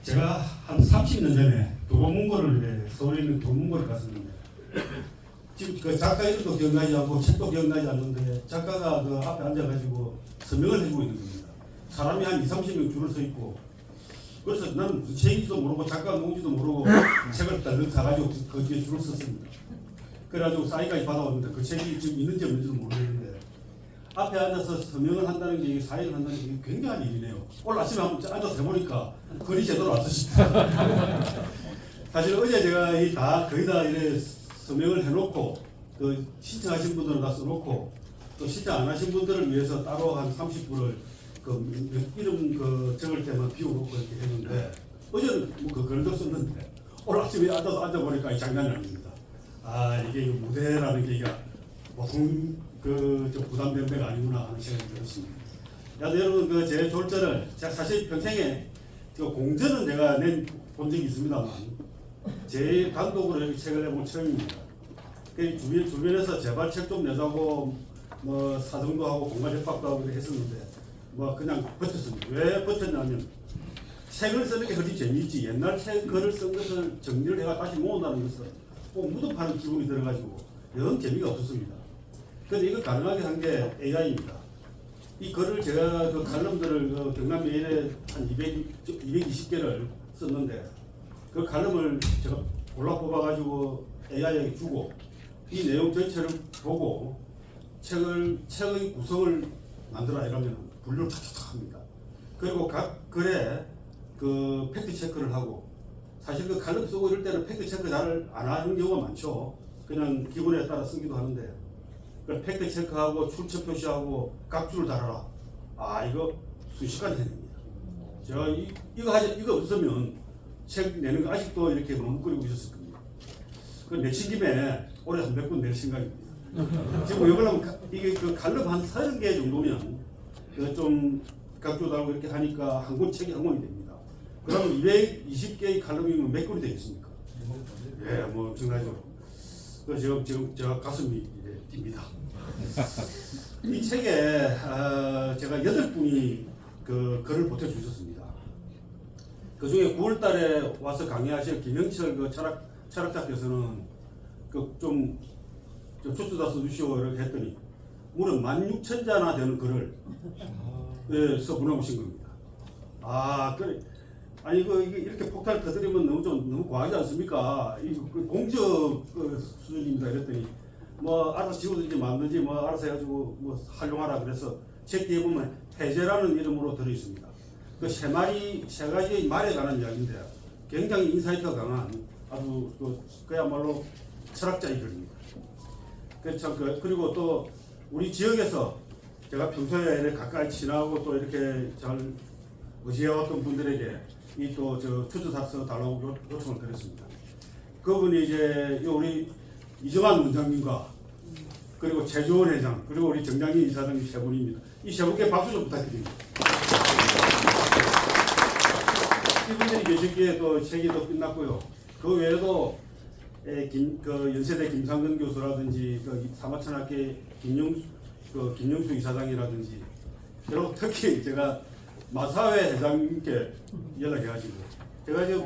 제가 한 30년 전에 도봉문고를 서울에 있는 도봉문고를 갔었는데 지금 그 작가 이름도 기억나지 않고 책도 기억나지 않는데 작가가 그 앞에 앉아가지고 서명을 해주고 있는 겁니다. 사람이 한 2, 30명 줄을 서 있고 그래서 나는 책인지도 모르고 작가 누군지도 모르고 책을 딸 사가지고 그 뒤에 줄을 섰습니다. 그래가지고 사인까지 받아왔는데 그 책이 지금 있는지 없는지도 모르겠는데 앞에 앉아서 서명을 한다는 게 사인을 한다는 게 굉장한 일이네요. 오늘 아침에 한번 앉아서 해보니까 글이 제대로 안 쓰십니다. 사실 어제 제가 거의 다 이래 서명을 해놓고 그 신청하신 분들은 다 써놓고 또 신청 안 하신 분들을 위해서 따로 한 30분을 그 이름 그 적을 때만 비워놓고 이렇게 했는데 어제는 뭐 그 글도 썼는데 오늘 아침에 앉아보니까 장난이 아닙니다. 아 이게 무대라는 게 이게 보통 저 부담된 데가 아니구나 하는 생각이 들었습니다. 여러분 그 제 졸전을 제가 사실 평생에 그 공전은 내가 본 적이 있습니다만 제 단독으로 이렇게 책을 내본 처음입니다. 그 주변에서 제발 책 좀 내자고 뭐 사정도 하고 공간 협박도 하고 이렇게 했었는데 뭐 그냥 버텼습니다. 왜 버텼냐면 책을 쓰는 게 훨씬 재미있지 옛날 글을 쓴 것을 정리를 해가 다시 모은다는 것은 꼭 무덤파는 기분이 들어가지고 영 재미가 없었습니다. 그런데 이걸 가능하게 한 게 AI입니다. 이 글을 제가 그 칼럼들을 그 경남매일에 한 220개를 썼는데 그 칼럼을 제가 골라 뽑아가지고 AI에게 주고 이 내용 전체를 보고 책의 구성을 만들어 이러면 분류를 탁탁 합니다. 그리고 각 글에 그 팩트 체크를 하고 사실 그 칼럼 쓰고 이럴 때는 팩트 체크 잘 안 하는 경우가 많죠. 그냥 기본에 따라 쓰기도 하는데 팩트 체크하고 출처 표시하고 각주를 달아라. 아 이거 순식간에 해냅니다. 제가 이거 없으면 책 내는 거 아직도 이렇게 머뭇거리고 있었을 겁니다. 그 내친 김에 올해 한 몇 권 낼 생각입니다. 지금 이걸 하면 이게 그 칼럼 한 30개 정도면 좀 각주 달고 이렇게 하니까 한 권 책이 한 권이 됩니다. 그러면 220개의 칼럼이면 몇 권이 되겠습니까? 예, 뭐 엄청나죠. 그래서 지금 제가 가슴이 뜁니다. 이 책에 제가 8분이 그 글을 보태주셨습니다. 그 중에 9월 달에 와서 강의하실 김영철 그 철학자께서는 좀 초수다 써주시오 이렇게 했더니 무려 16,000자나 되는 글을 써 보내오신 겁니다. 그래. 아니 이게 이렇게 폭탄을 터뜨리면 너무 과하지 않습니까? 공적 수준입니다. 이랬더니 뭐 알아서 지우든지 만든지 뭐 알아서 해가지고 뭐 활용하라 그래서 책 뒤에 보면 해제라는 이름으로 들어 있습니다. 그 세 가지의 말에 관한 이야기인데 굉장히 인사이트가 강한 아주 그야말로 철학자의 글입니다. 그리고 또 우리 지역에서 제가 평소에 이렇게 가까이 지나고 또 이렇게 잘 의지해왔던 분들에게 이 또 추천사서 달라고 요청을 드렸습니다. 그분이 이제 우리 이정환 원장님과 그리고 최주원 회장 그리고 우리 정장진 이사장님 세 분입니다. 이 세 분께 박수 좀 부탁드립니다. 이분들이 계시기에 또 책이 또 끝났고요. 그 외에도 연세대 김상근 교수라든지 사마천학교 김영수 이사장이라든지 그리고 특히 제가 마사회 회장님께 연락해가지고 제가 이제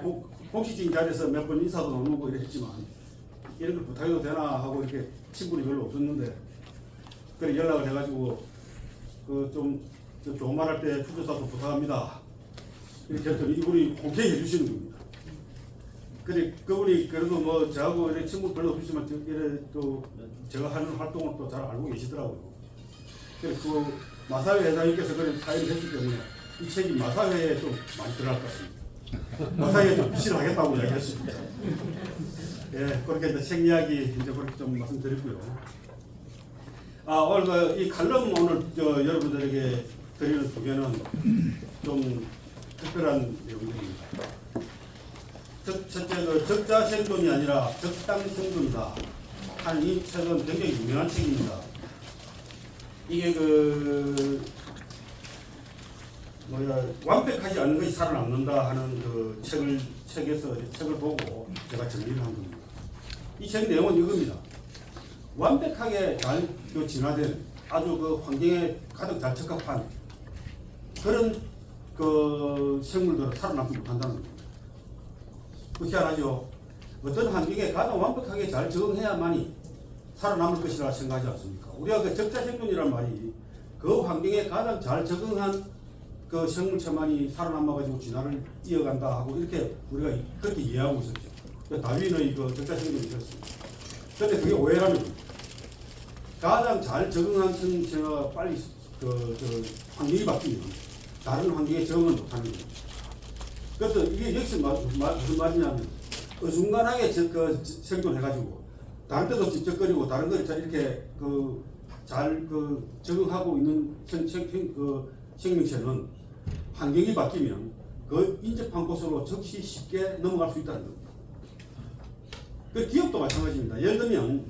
공식적인 자리에서 몇 번 인사도 나누고 이랬지만 이런 걸 부탁해도 되나 하고 이렇게 친분이 별로 없었는데 그래 연락을 해가지고 좀 좋은 말 할 때 추천사도 부탁합니다 이렇게 했더니 이분이 공개해 주시는 겁니다. 그래 그분이 그래도 뭐 저하고 이렇게 친분 별로 없지만 또 제가 하는 활동을 또 잘 알고 계시더라고요. 그래 그 마사회 회장님께서 그런 사연을 했기 때문에 이 책이 마사회에 좀 많이 들어갈 것 같습니다. 마사회에 좀 실험하겠다고 이야기했습니다. 예, 그렇게 이제 책 이야기 이제 그렇게 좀 말씀드렸고요. 오늘 이 칼럼 오늘 여러분들에게 드리는 두 개는 좀 특별한 내용들입니다. 첫째, 적자 생존이 아니라 적당 생존이다 하는 이 책은 굉장히 유명한 책입니다. 이게 완벽하지 않은 것이 살아남는다 하는 그 책을 보고 제가 정리를 한 겁니다. 이 책 내용은 이겁니다. 완벽하게 잘 진화된 아주 환경에 가장 잘 적합한 그런 생물들은 살아남지 못한다는 겁니다. 그 희한하죠. 어떤 환경에 가장 완벽하게 잘 적응해야만이 살아남을 것이라 생각하지 않습니까? 우리가 그 적자 생존이란 말이 그 환경에 가장 잘 적응한 그 생물체만이 살아남아가지고 진화를 이어간다 하고 이렇게 우리가 그렇게 이해하고 있었죠. 다윈의 그 적자 생존이 그렇습니다. 그런데 그게 오해라는 겁니다. 가장 잘 적응한 생물체가 빨리 환경이 바뀌면 다른 환경에 적응을 못하는 겁니다. 그래서 이게 역시 무슨 말이냐면 어중간하게 생존해가지고 다른 데도 찝쩍거리고 다른 거에 이렇게 잘 적응하고 있는 생명체는 환경이 바뀌면 그 인접한 곳으로 즉시 쉽게 넘어갈 수 있다는 겁니다. 그 기업도 마찬가지입니다. 예를 들면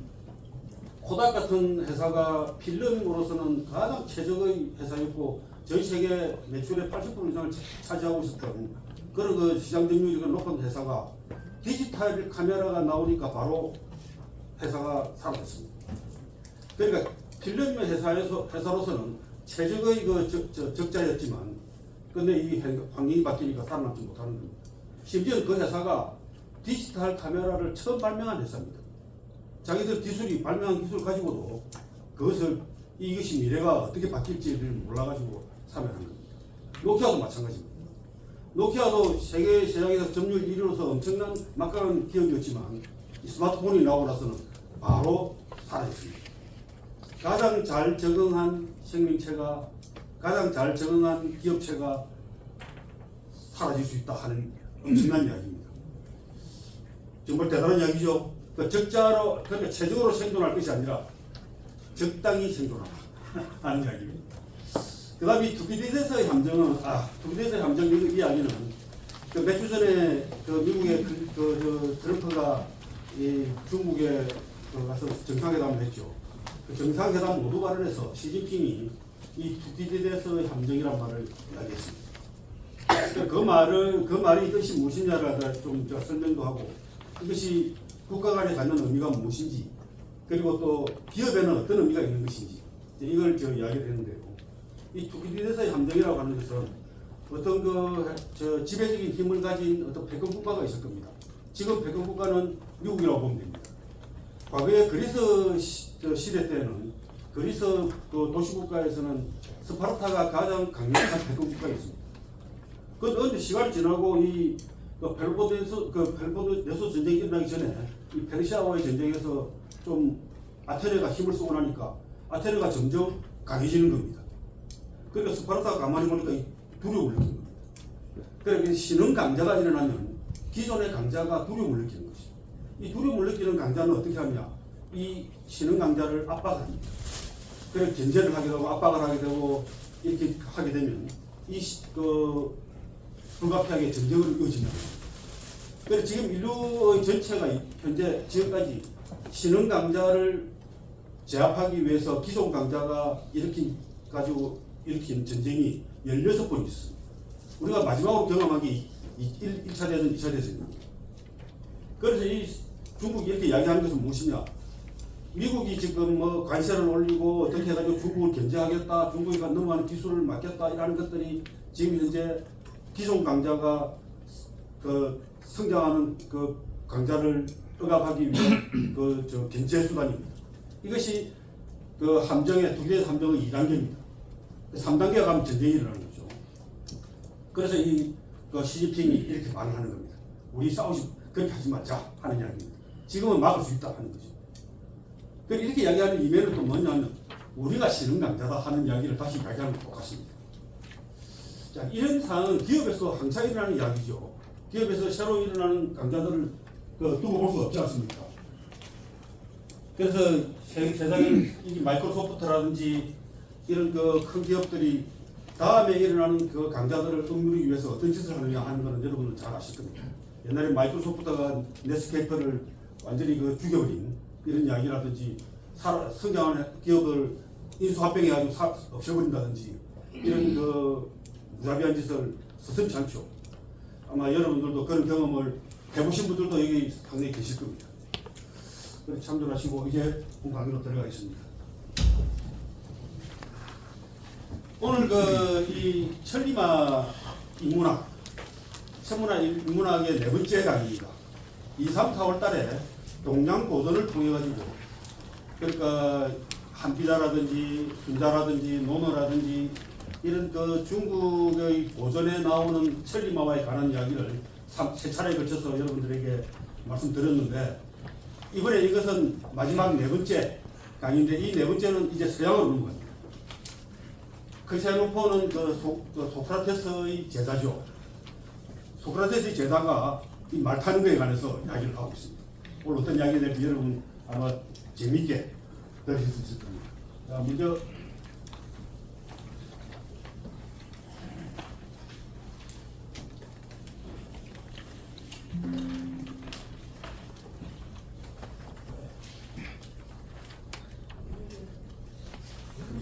코닥 같은 회사가 필름으로서는 가장 최적의 회사였고 전 세계 매출의 80% 이상을 차지하고 있었던 그런 그 시장 점유율이 높은 회사가 디지털 카메라가 나오니까 바로 회사가 사라졌습니다. 그러니까 필름 회사로서는 최적의 적자였지만 근데 이 환경이 바뀌니까 살아남지 못하는 겁니다. 심지어 그 회사가 디지털 카메라를 처음 발명한 회사입니다. 자기들 기술이 발명한 기술을 가지고도 이것이 미래가 어떻게 바뀔지를 몰라가지고 사면한 겁니다. 노키아도 마찬가지입니다. 노키아도 세계 시장에서 점유율 1위로서 엄청난 막강한 기업이었지만 이 스마트폰이 나오고 나서는 바로 사라졌습니다. 가장 잘 적응한 생명체가 가장 잘 적응한 기업체가 사라질 수 있다 하는 엄청난 이야기입니다. 정말 대단한 이야기죠. 적자로 그러니까 최적으로 생존할 것이 아니라 적당히 생존하라 하는 이야기입니다. 그 다음에 이 투키디데스의 함정은 투키디데스의 함정 이 이야기는 몇 주 전에 미국의 트럼프가 중국에 가서 정상회담을 했죠. 그 정상회담 모두 발언에서 시진핑이 이 투키디데스의 함정이란 말을 이야기했습니다. 그 말이 뜻이 무엇이냐를 좀 제가 설명도 하고 이것이 국가 간에 갖는 의미가 무엇인지 그리고 또 기업에는 어떤 의미가 있는 것인지 이걸 이야기를 했는데요. 이 투키디데스의 함정이라고 하는 것은 어떤 지배적인 힘을 가진 어떤 패권 국가가 있을 겁니다. 지금 패권 국가는 미국이라고 보면 됩니다. 과거에 그리스 시대 때는 그리스 도시국가에서는 스파르타가 가장 강력한 패권 국가였습니다. 그런데 시간이 지나고 이 펠로폰네소 전쟁이 일어나기 전에 이 페르시아와의 전쟁에서 좀 아테네가 힘을 쓰고 나니까 아테네가 점점 강해지는 겁니다. 그러니까 스파르타가 가만히 보니까 두려움을 느끼는 겁니다. 그러니까 신흥 강자가 일어나면 기존의 강자가 두려움을 느끼는 것이죠. 이 두려움을 느끼는 강자는 어떻게 하냐? 이 신흥 강자를 압박합니다. 그래서 견제를 하게 되고 압박을 하게 되고 이렇게 하게 되면 불가피하게 전쟁으로 이어지는 겁니다. 그래서 지금 인류의 전체가 현재 지금까지 신흥 강자를 제압하기 위해서 기존 강자가 일으킨 전쟁이 16번 있습니다. 우리가 마지막으로 경험한 게 1차 대전, 2차 대전입니다. 그래서 이 중국이 이렇게 이야기하는 것은 무엇이냐? 미국이 지금 관세를 올리고 어떻게 해가지고 중국을 견제하겠다, 중국이 넘어가는 기술을 막겠다 이라는 것들이 지금 현재 기존 강자가 성장하는 강자를 억압하기 위한 견제 수단입니다. 이것이 함정의 투기대에서 함정의 2단계입니다. 3단계가 가면 전쟁이 일어나는 거죠. 그래서 시진핑이 이렇게 말을 하는 겁니다. 우리 싸우지 그렇게 하지 말자 하는 이야기입니다. 지금은 막을 수 있다 하는 거죠. 이렇게 이야기하는 이면은 또 뭐냐면 우리가 신흥 강자다 하는 이야기를 다시 이야기하는 것 같습니다. 자, 이런 상황은 기업에서 항상 일어나는 이야기죠. 기업에서 새로 일어나는 강자들을 두고 볼 수 없지 않습니까? 그래서 세상에 마이크로소프트라든지 이런 큰 기업들이 다음에 일어나는 강자들을 억누르기 위해서 어떤 짓을 하느냐 하는 것은 여러분은 잘 아실 겁니다. 옛날에 마이크로소프트가 넷스케이프를 완전히 죽여버린 이런 이야기라든지 성장하는 기업을 인수합병해가지고 없애버린다든지 이런 무자비한 짓을 서슴지 않죠. 아마 여러분들도 그런 경험을 해보신 분들도 여기 상당히 계실 겁니다. 참조하시고 이제 본 강의로 들어가겠습니다. 오늘 이 천리마 인문학 천문학의 네 번째 강의입니다. 2, 3, 4월 달에 동양 고전을 통해 가지고 그러니까 한비자라든지 순자라든지 논어라든지 이런 그 중국의 고전에 나오는 천리마와에 관한 이야기를 세 차례에 걸쳐서 여러분들에게 말씀드렸는데 이번에 이것은 마지막 네 번째 강의인데 이 네 번째는 이제 서양으로 오는 겁니다. 크리스티아노포는 소크라테스의 제자죠. 소크라테스의 제자가 이 말 타는 것에 관해서 이야기를 하고 있습니다. 오늘 어떤 이야기에 대해서 여러분 아마 재미있게 들으실 수 있을 겁니다. 자, 먼저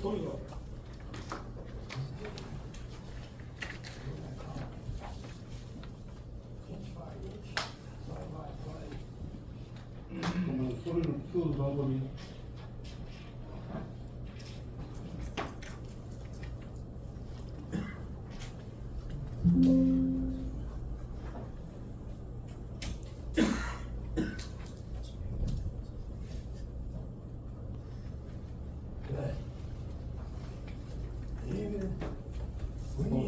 소리가 소리를 키우는 방법이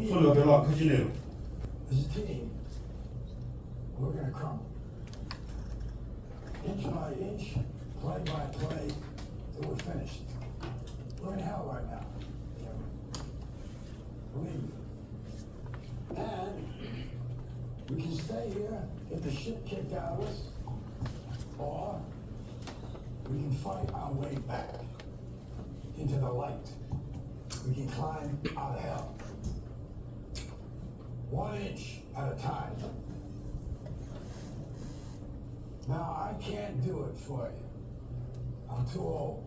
소리가 별로 안 커지네요. As a team, we're going to crumble. Inch by inch, play by play, till we're finished. We're in hell right now. Believe me. And we can stay here, get the shit kicked out of us, or we can fight our way back into the light. We can climb out of hell. 1 inch at a time. Now, I can't do it for you. I'm too old.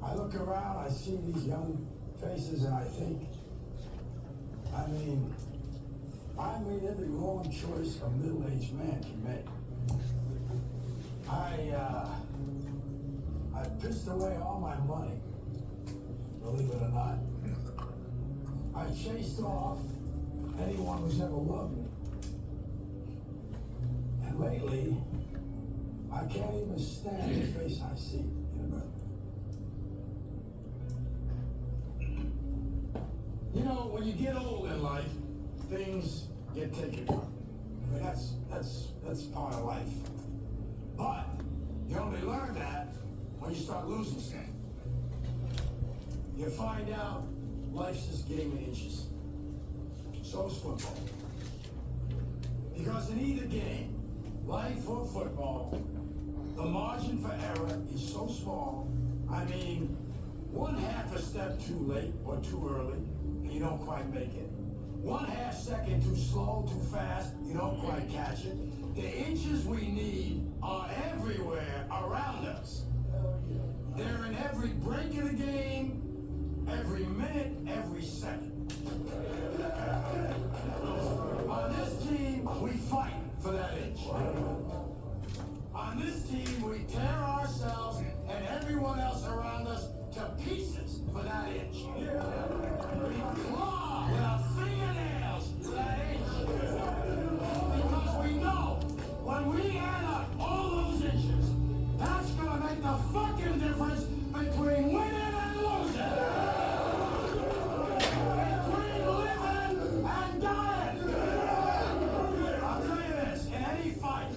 I look around, I see these young faces, and I think, I made every wrong choice a middle-aged man can make. I pissed away all my money, believe it or not. I chased off anyone who's ever loved me. And lately, I can't even stand the face I see in a mirror. You know, when you get old in life, things get taken from you. I mean, that's part of life. But you only learn that when you start losing stuff. You find out life's this game of inches. So is football. Because in either game, life or football, the margin for error is so small. I mean, 1/2 a step too late or too early, and you don't quite make it. 1/2 second too slow, too fast, you don't quite catch it. The inches we need are everywhere around us. They're in every break of the game, every minute, every second. On this team, we fight for that inch. On this team, we tear ourselves and everyone else around us to pieces for that inch. We claw with our fingernails for that inch. Because we know when we add up all those inches, that's gonna make the fucking difference between winning and losing. Between living and dying. I'll tell you this, in any fight,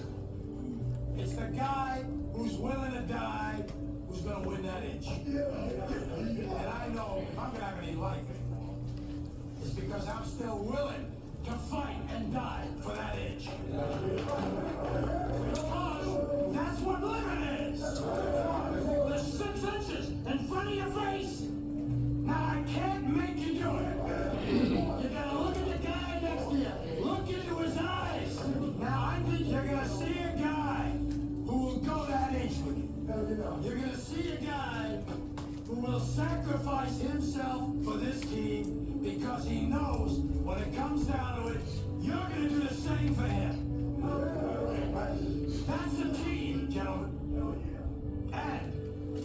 it's the guy who's willing to die who's gonna win that inch. And I know if I'm gonna have any life anymore, it's because I'm still willing to fight and die for that inch. Because that's what living is. The 6 inches in front of your face. Now I can't make you do it. You gotta look at the guy next to you. Look into his eyes. Now I think you're gonna see a guy who will go that inch with you. You're gonna see a guy who will sacrifice himself for this team because he knows when it comes down to it, you're gonna do the same for him. That's a team, gentlemen. And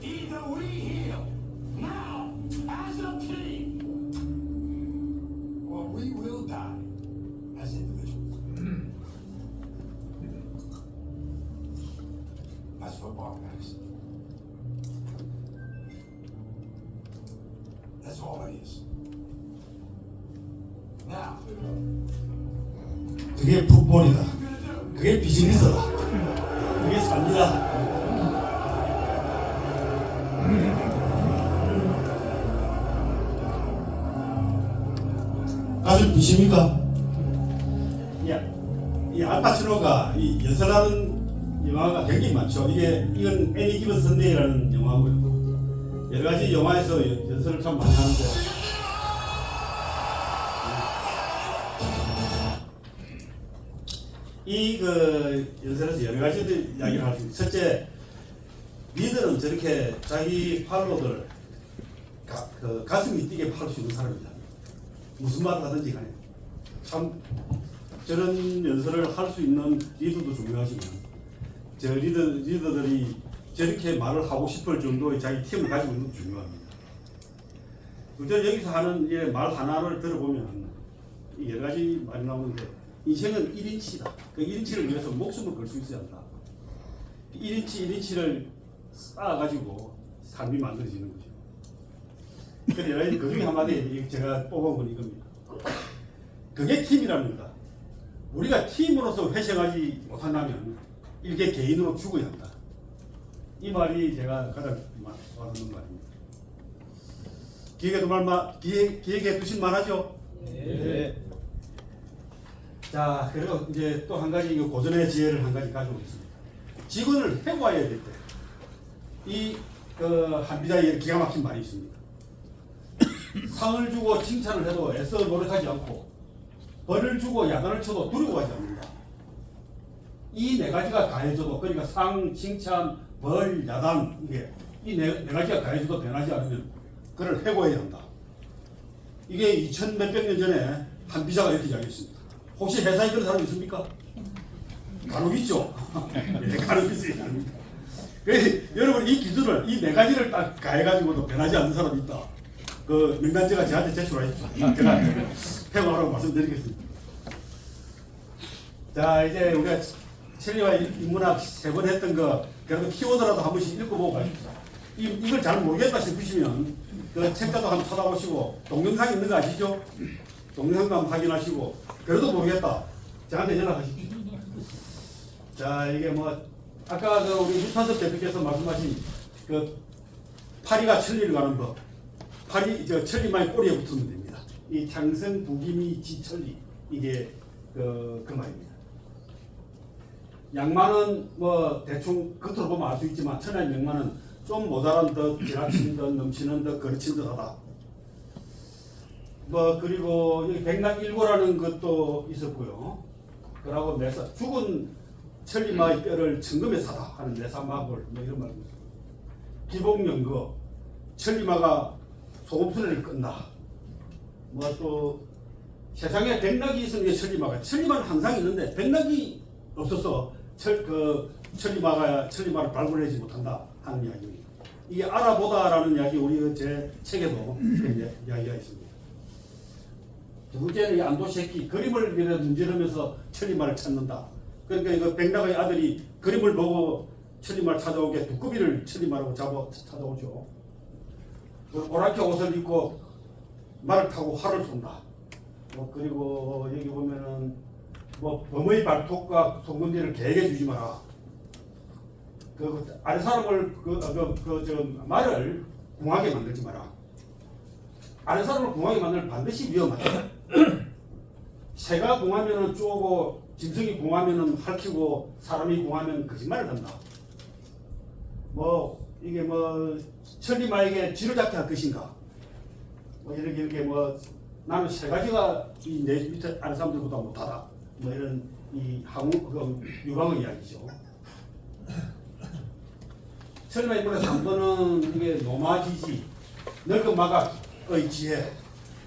either we heal now as a team, or we will die. lives. That's all it is. Now, 그게 풋볼이다. what are you gonna do? 그게 비즈니스다. 그게 삽니다. 가슴 비십니까? 이 알파치노가 이 연설하는 영화가 굉장히 많죠. 이건 애니 기브 선데이라는 영화고요. 여러 가지 영화에서 연설을 참 많이 하는데 이 연설에서 여러 가지 이야기를 할 수 있습니다. 첫째, 리더는 저렇게 자기 팔로들 가슴이 뛰게 할 수 있는 사람이다. 무슨 말을 하든지 간에 참 저런 연설을 할 수 있는 리더도 중요하지만 저 리더들이 저렇게 말을 하고 싶을 정도의 자기 팀을 가지고 있는 것도 중요합니다. 둘째, 여기서 하는 말 하나를 들어보면 여러 가지 말이 나오는데 인생은 1인치다. 그 1인치를 위해서 목숨을 걸 수 있어야 한다. 1인치를 쌓아가지고 삶이 만들어지는 거죠. 그래서 그 중에 한마디 제가 뽑은 건 이겁니다. 그게 팀이랍니다. 우리가 팀으로서 회생하지 못한다면 일개 개인으로 죽어야 한다. 이 말이 제가 가장 와닿는 말입니다. 기획에 두신 말하죠? 네. 자, 그리고 이제 또 한 가지 고전의 지혜를 한 가지 가지고 있습니다. 직원을 해고해야 될 때, 이 한비자의 기가 막힌 말이 있습니다. 상을 주고 칭찬을 해도 애써 노력하지 않고 벌을 주고 야단을 쳐도 두려워하지 않는다. 이 네 가지가 가해져도, 그러니까 상, 칭찬, 벌, 야단, 이 네 가지가 가해져도 변하지 않으면 그를 해고해야 한다. 이게 2000 몇백 년 전에 한비자가 이렇게 이야기했습니다. 혹시 회사에 그런 사람 있습니까? 간혹 있죠. 네, 간혹 있어요. 그래서 여러분 이 기술을, 이 네 가지를 딱 가해가지고도 변하지 않는 사람이 있다. 그 명단제가 저한테 제출하십시오. 제가 해고하라고 말씀드리겠습니다. 자, 이제 우리가 천리와 인문학 3번 했던 거 그래도 키워드라도 한 번씩 읽어보고 가십시오. 이걸 잘 모르겠다 싶으시면 그 책자도 한번 찾아보시고 동영상 있는 거 아시죠? 동영상도 한번 확인하시고 그래도 모르겠다. 저한테 연락하십시오. 자, 이게 뭐 아까 우리 유탄섭 대표께서 말씀하신 그 파리가 천리를 가는 법. 천리만의 꼬리에 붙으면 됩니다. 이 창성 부기미 지천리 이게 그 말입니다. 양만은 뭐 대충 겉으로 보면 알 수 있지만 천하의 명만은 좀 모자란 듯 지나친 듯 넘치는 듯 거친 듯하다. 뭐 그리고 여기 백락일고라는 것도 있었고요. 그러고 매사 죽은 천리마의 뼈를 천금에 사다 하는 매사마골 뭐 이런 말입니다. 기복연거 천리마가 소금수레를 끈다. 뭐 또 세상에 백락이 있으면 천리마는 항상 있는데 백락이 없어서 천리마를 발굴하지 못한다 하는 이야기입니다. 이게 알아보다라는 이야기 우리 제 책에도 이야기가 있습니다. 두 번째는 이 안도새끼 그림을 문지르면서 천리마를 찾는다. 그러니까 이거 백락의 아들이 그림을 보고 천리마를 찾아오게 두꺼비를 천리마라고 찾아오죠. 오랑캐 옷을 입고 말을 타고 활을 쏜다. 뭐 그리고 여기 보면은 뭐 범의 발톱과 송곳니를 개에게 주지 마라. 아래 사람을 말을 궁하게 만들지 마라. 아래 사람을 궁하게 만들면 반드시 위험하다. 새가 궁하면은 쪼고 짐승이 궁하면은 핥히고 사람이 궁하면 거짓말을 한다. 뭐 이게 뭐 천리마에게 쥐를 잡게 할 것인가? 뭐 이렇게 뭐 나는 세 가지가 이 내 밑에 아래 사람들보다 못하다. 뭐 이런 이 유방의 이야기죠. 천리마 인물의 3번은 이게 노마지지, 늙은마가의 지혜,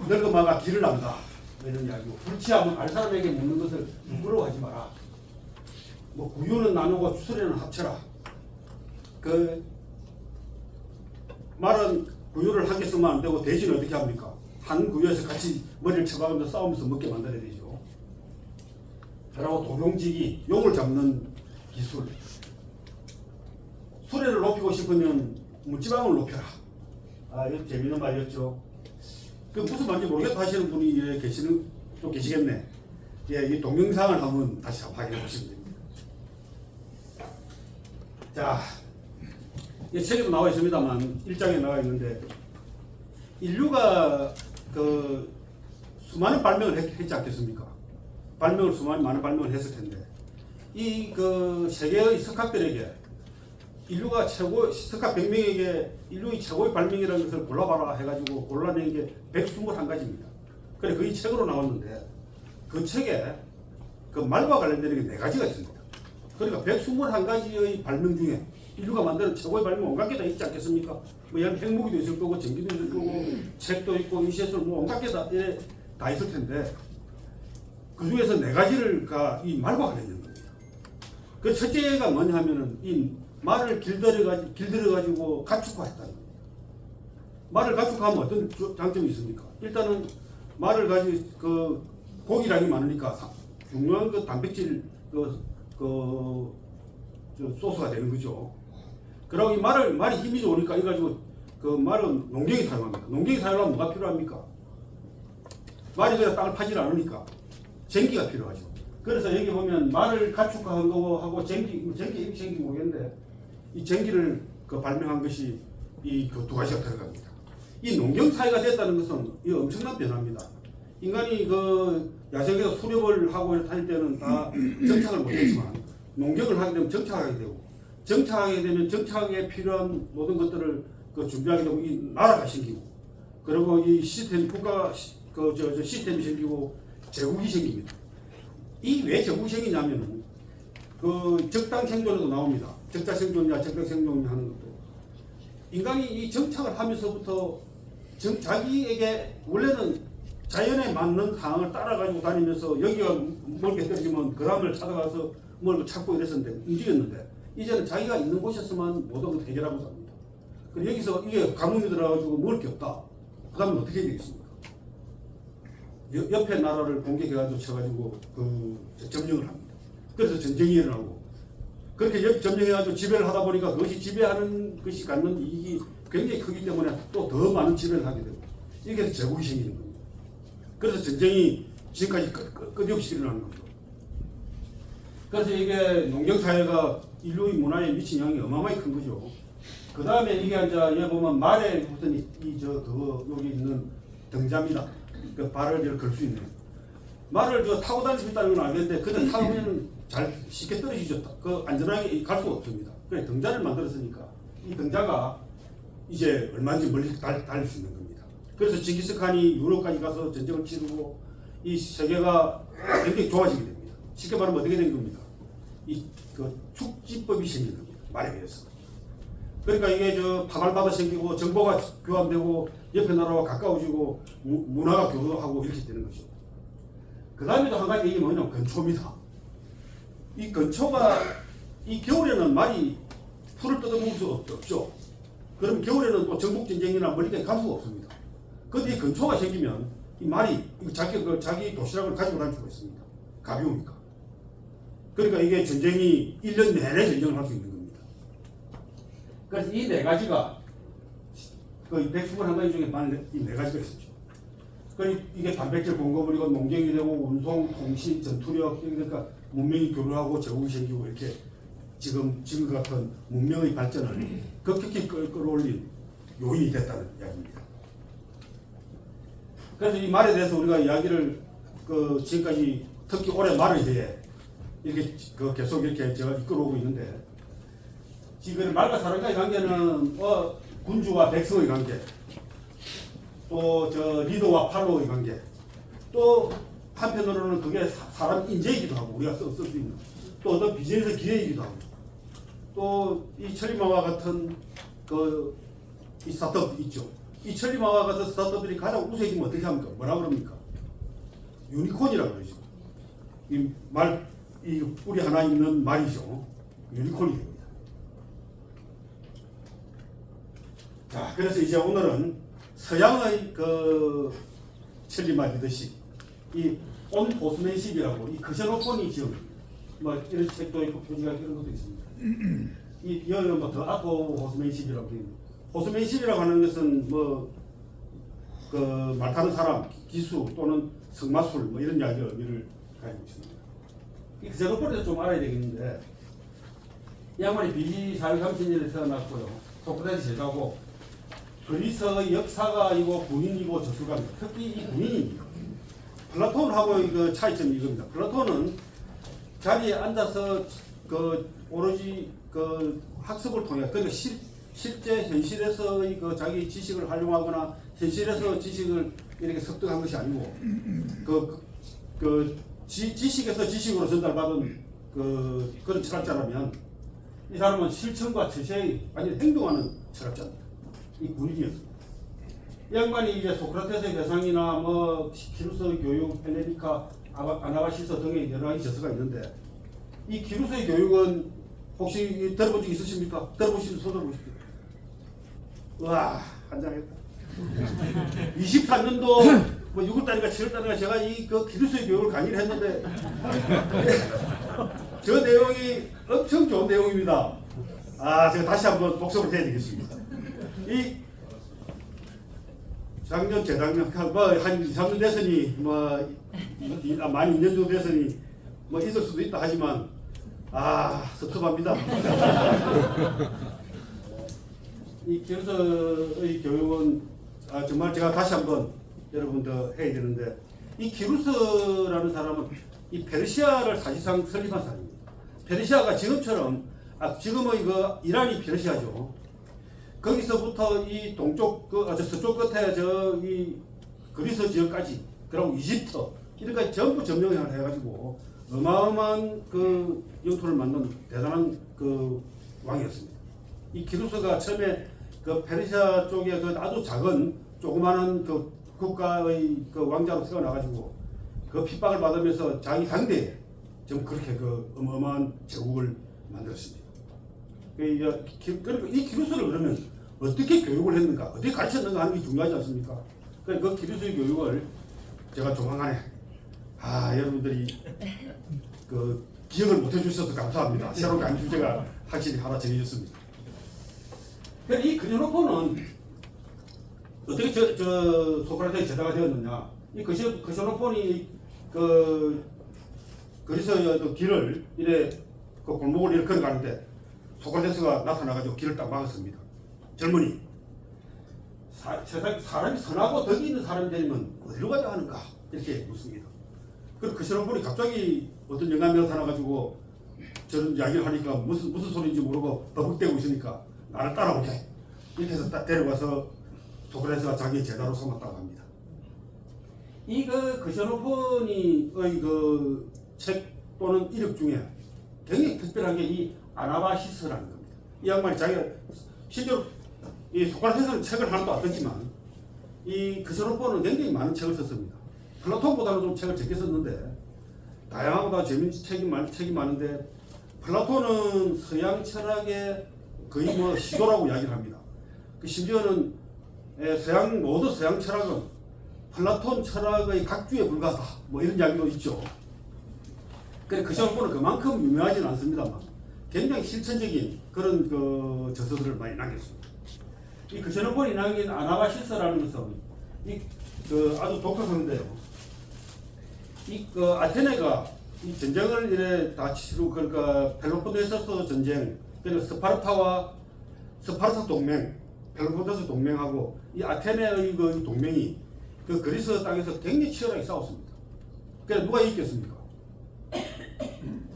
늙은마가 길을 안다. 뭐 이런 이야기고 불치하면 알 사람에게 묻는 것을 부끄러워하지 마라. 뭐 구유는 나누고 추수리는 합쳐라. 그 말은 구유를 한 개 쓰면 안 되고 돼지는 어떻게 합니까? 한 구유에서 같이 머리를 쳐박으면서 싸우면서 먹게 만들어야 되죠. 그리고 도룡지기, 용을 잡는 기술. 수레를 높이고 싶으면 문지방을 높여라. 아, 이거 재미있는 말이었죠. 그 무슨 말인지 모르겠다 하시는 분이 예, 또 계시겠네. 예, 이 동영상을 한번 다시 확인해 보시면 됩니다. 자, 이 책에도 나와 있습니다만 1장에 나와 있는데 인류가 그 수많은 발명을 했지 않겠습니까? 많은 발명을 했을 텐데 이 그 세계의 석학들에게 인류가 석학 100명에게 인류의 최고의 발명이라는 것을 골라봐라 해가지고 골라낸 게 121가지입니다. 그래 그 이 책으로 나왔는데 그 책에 그 말과 관련된 게 4가지가 있습니다. 그러니까 121가지의 발명 중에 인류가 만드는 최고의 발명 온갖 게 다 있지 않겠습니까? 뭐 예를 핵무기도 있을 거고 전기도 있을 거고 책도 있고 인쇄술 뭐 온갖 게 다 있을 텐데 그 중에서 4가지를 이 말과 관련된 겁니다. 그 첫째가 뭐냐 하면은 이 말을 길들여가지고 가축화했다는 겁니다. 말을 가축화하면 어떤 장점이 있습니까? 일단은 말을 가지고 그 고기량이 많으니까 중요한 그 단백질 소스가 되는 거죠. 그리고 이 말이 힘이 좋으니까 이거 가지고 그 말은 농경이 사용합니다. 농경이 사용하면 뭐가 필요합니까? 말이 그냥 땅을 파질 않으니까 전기가 필요하죠. 그래서 여기 보면 말을 가축화한 거하고 전기 모르겠는데 이 전기를 발명한 것이 이 그 2가지가 들어갑니다. 이 농경 사회가 됐다는 것은 이 엄청난 변화입니다. 인간이 그 야생에서 수렵을 하고 다닐 때는 다 정착을 못했지만 농경을 하게 되면 정착하게 되고 정착하게 되면 정착에 필요한 모든 것들을 준비하게 되고 이 나라가 생기고 그리고 이 시스템 시스템이 생기고 제국이 생깁니다. 이 왜 제국이 생기냐면은 그 적당 생존에도 나옵니다. 적자 생존이냐 적당 생존이냐 하는 것도 인간이 이 정착을 하면서부터 자기에게 원래는 자연에 맞는 상황을 따라가지고 다니면서 여기가 멀게 떨어지면 그 다음을 찾아가서 뭘 찾고 이랬었는데 움직였는데 이제는 자기가 있는 곳에서만 모든 걸 해결하고 삽니다. 그리고 여기서 이게 가뭄이 들어가지고 먹을 게 없다. 그 다음에 어떻게 되겠습니까? 옆에 나라를 공격해가지고 쳐가지고 점령을 합니다. 그래서 전쟁이 일어나고 그렇게 점령해가지고 지배를 하다 보니까 그것이 지배하는 것이 갖는 이익이 굉장히 크기 때문에 또 더 많은 지배를 하게 되고 이게 제국이 생기는 겁니다. 그래서 전쟁이 지금까지 끝없이 일어나는 겁니다. 그래서 이게 농경사회가 인류의 문화에 미친 영향이 어마어마하게 큰 거죠. 그 다음에 이게 이제 여기 보면 말에 붙은 여기 있는 등자입니다. 그 발을 걸 수 있는 말을 타고 다닐 수 있다는 건 알겠는데 그때 타보면 잘 쉽게 떨어지죠. 안전하게 갈 수가 없습니다. 그래 등자를 만들었으니까 이 등자가 이제 얼마든지 멀리 달릴 수 있는 겁니다. 그래서 징기스칸이 유럽까지 가서 전쟁을 치르고 이 세계가 굉장히 좋아지게 됩니다. 쉽게 말하면 어떻게 된 겁니까? 축지법이 생긴 겁니다. 말에 의해서. 그러니까 이게 파발바다 생기고 정보가 교환되고 옆에 나라와 가까워지고 문화가 교류하고 이렇게 되는 거죠. 그 다음에도 한 가지 이게 뭐냐면 건초입니다. 이 건초가 이 겨울에는 말이 풀을 뜯어먹을 수 없죠. 그럼 겨울에는 또 정복전쟁이나 멀리까지 갈 수가 없습니다. 그런데 이 건초가 생기면 이 말이 자기 도시락을 가지고 다닐 수가 있습니다. 가벼우니까. 그러니까 이게 전쟁이 1년 내내 전쟁을 할 수 있는 겁니다. 그래서 이 4가지가 그 121가지 중에 이 4가지가 있었죠. 이게 단백질 공급이고 농경이 되고 운송, 통신, 전투력 그러니까 문명이 교류하고 제국이 생기고 이렇게 지금 같은 문명의 발전을 급격히 끌어올린 요인이 됐다는 이야기입니다. 그래서 이 말에 대해서 우리가 이야기를 지금까지 특히 올해 말에 대해 이렇게 계속 이렇게 제가 이끌어오고 있는데 지금 말과 사람과의 관계는 군주와 백성의 관계, 또 리더와 팔로워의 관계, 또 한편으로는 그게 사람 인재이기도 하고 우리가 쓸 수 있는 또 어떤 비즈니스 기회이기도 하고 또 이 천리마와 같은 이 스타트업 있죠. 이 천리마와 같은 스타트업들이 가장 우세해지면 어떻게 합니까? 뭐라 그럽니까? 유니콘이라고 그러죠. 이 뿔이 하나 있는 말이죠. 유니콘이 됩니다. 자, 그래서 이제 오늘은 서양의 천리마 리더십, 이 온보스맨십이라고 이 크셔노포니 지역, 뭐 이런 책도 있고 표지가 이런 것도 있습니다. 여기는 뭐더 아토 호스맨십이라고 해요. 호스맨십이라고 하는 것은 뭐 그 말 타는 사람, 기수 또는 성마술 뭐 이런 이야기를 의미를 가지고 있습니다. 이 제로폴에서 좀 알아야 되겠는데 이 양반이 BC 430년에 태어났고요. 소크라테스 제자고 그리스의 역사가이고 군인이고 저술가입니다. 특히 이 군인입니다. 플라톤하고 그 차이점이 이겁니다. 플라톤은 자리에 앉아서 그 오로지 그 학습을 통해 그러니까 실제 현실에서의 그 자기 지식을 활용하거나 현실에서 지식을 이렇게 습득한 것이 아니고 지식에서 지식으로 전달받은 그런 철학자라면 이 사람은 실천과 처세에 완전히 행동하는 철학자입니다. 이 군인이었습니다. 이 양반이 이제 소크라테스의 대상이나 뭐 키루스의 교육, 헬레니카, 아나바시스 등의 여러 가지 저서가 있는데 이 키루스의 교육은 혹시 들어본 적 있으십니까? 들어보시면 손 들어보십시오. 와, 한장했다. 23년도 뭐 6월달인가 7월달인가 제가 그 키루스의 교육을 강의를 했는데 저 내용이 엄청 좋은 내용입니다. 제가 다시 한번 복습을 해야 되겠습니다. 이 작년, 재작년, 한 2, 3년 됐으니, 많이 2년 정도 됐으니, 있을 수도 있다 하지만, 섭섭합니다. 이 키루스의 교육은, 정말 제가 다시 한번 여러분들 해야 되는데, 이 키루스라는 사람은 이 페르시아를 사실상 설립한 사람입니다. 페르시아가 지금처럼, 지금의 이란이 페르시아죠. 거기서부터 이 동쪽 서쪽 끝에 이 그리스 지역까지 그리고 이집트 이렇게 전부 점령을 해가지고 어마어마한 그 영토를 만든 대단한 그 왕이었습니다. 이 키루스가 처음에 그 페르시아 쪽에 아주 작은 조그마한 그 국가의 그 왕자로 태어나가지고 그 핍박을 받으면서 자기 당대에 좀 그렇게 어마어마한 제국을 만들었습니다. 그러니까 이 키루스를 그러면 어떻게 교육을 했는가, 어떻게 가르쳤는가 하는 게 중요하지 않습니까? 그 키루스의 교육을 제가 조만간에 여러분들이 기억을 못 해주셔서 감사합니다. 새로운 강의 주제가 확실히 하나 정해졌습니다. 이 그시노폰은 어떻게 저 소크라테스 제자가 되었느냐? 이 그시노폰이 그리스의 길을 이래 골목을 이렇게 걸어가는데 소크라테스가 나타나가지고 길을 딱 막았습니다. 젊은이, 사람이 선하고 덕이 있는 사람이 되면 어디로 가자 하는가? 이렇게 묻습니다. 그리고 그시노폰이 갑자기 어떤 영감이 나타나가지고 저런 이야기를 하니까 무슨 소리인지 모르고 버벅대고 있으니까 나를 따라오게. 이렇게 해서 딱 데려가서 소크라테스가 자기의 제자로 삼았다고 합니다. 이 그시노폰의 책 또는 이력 중에 굉장히 특별한 게 이 아나바시스라는 겁니다. 이 양반이 자기가 실제로 이 소크라테스는 책을 하나도 안 썼지만 이 그시노폰은 굉장히 많은 책을 썼습니다. 플라톤보다는 좀 책을 적게 썼는데 다양하고 다 재밌는 책이 많은데 플라톤은 서양 철학의 거의 시조라고 이야기를 합니다. 심지어는 모든 서양 철학은 플라톤 철학의 각주에 불과하다 이런 이야기도 있죠. 그래 그시노폰은 그만큼 유명하지는 않습니다만 굉장히 실천적인 그런 저서들을 많이 남겼습니다. 이 그시노폰이 남긴 아나바시스라는 것은 아주 독특한데요. 아테네가 이 전쟁을 이래 다 치르고 그러니까 펠로폰네소스 전쟁, 그러니까 스파르타 동맹, 펠로폰네소스 동맹하고 이 아테네의 동맹이 그리스 땅에서 굉장히 치열하게 싸웠습니다. 그래서 누가 이겼습니까?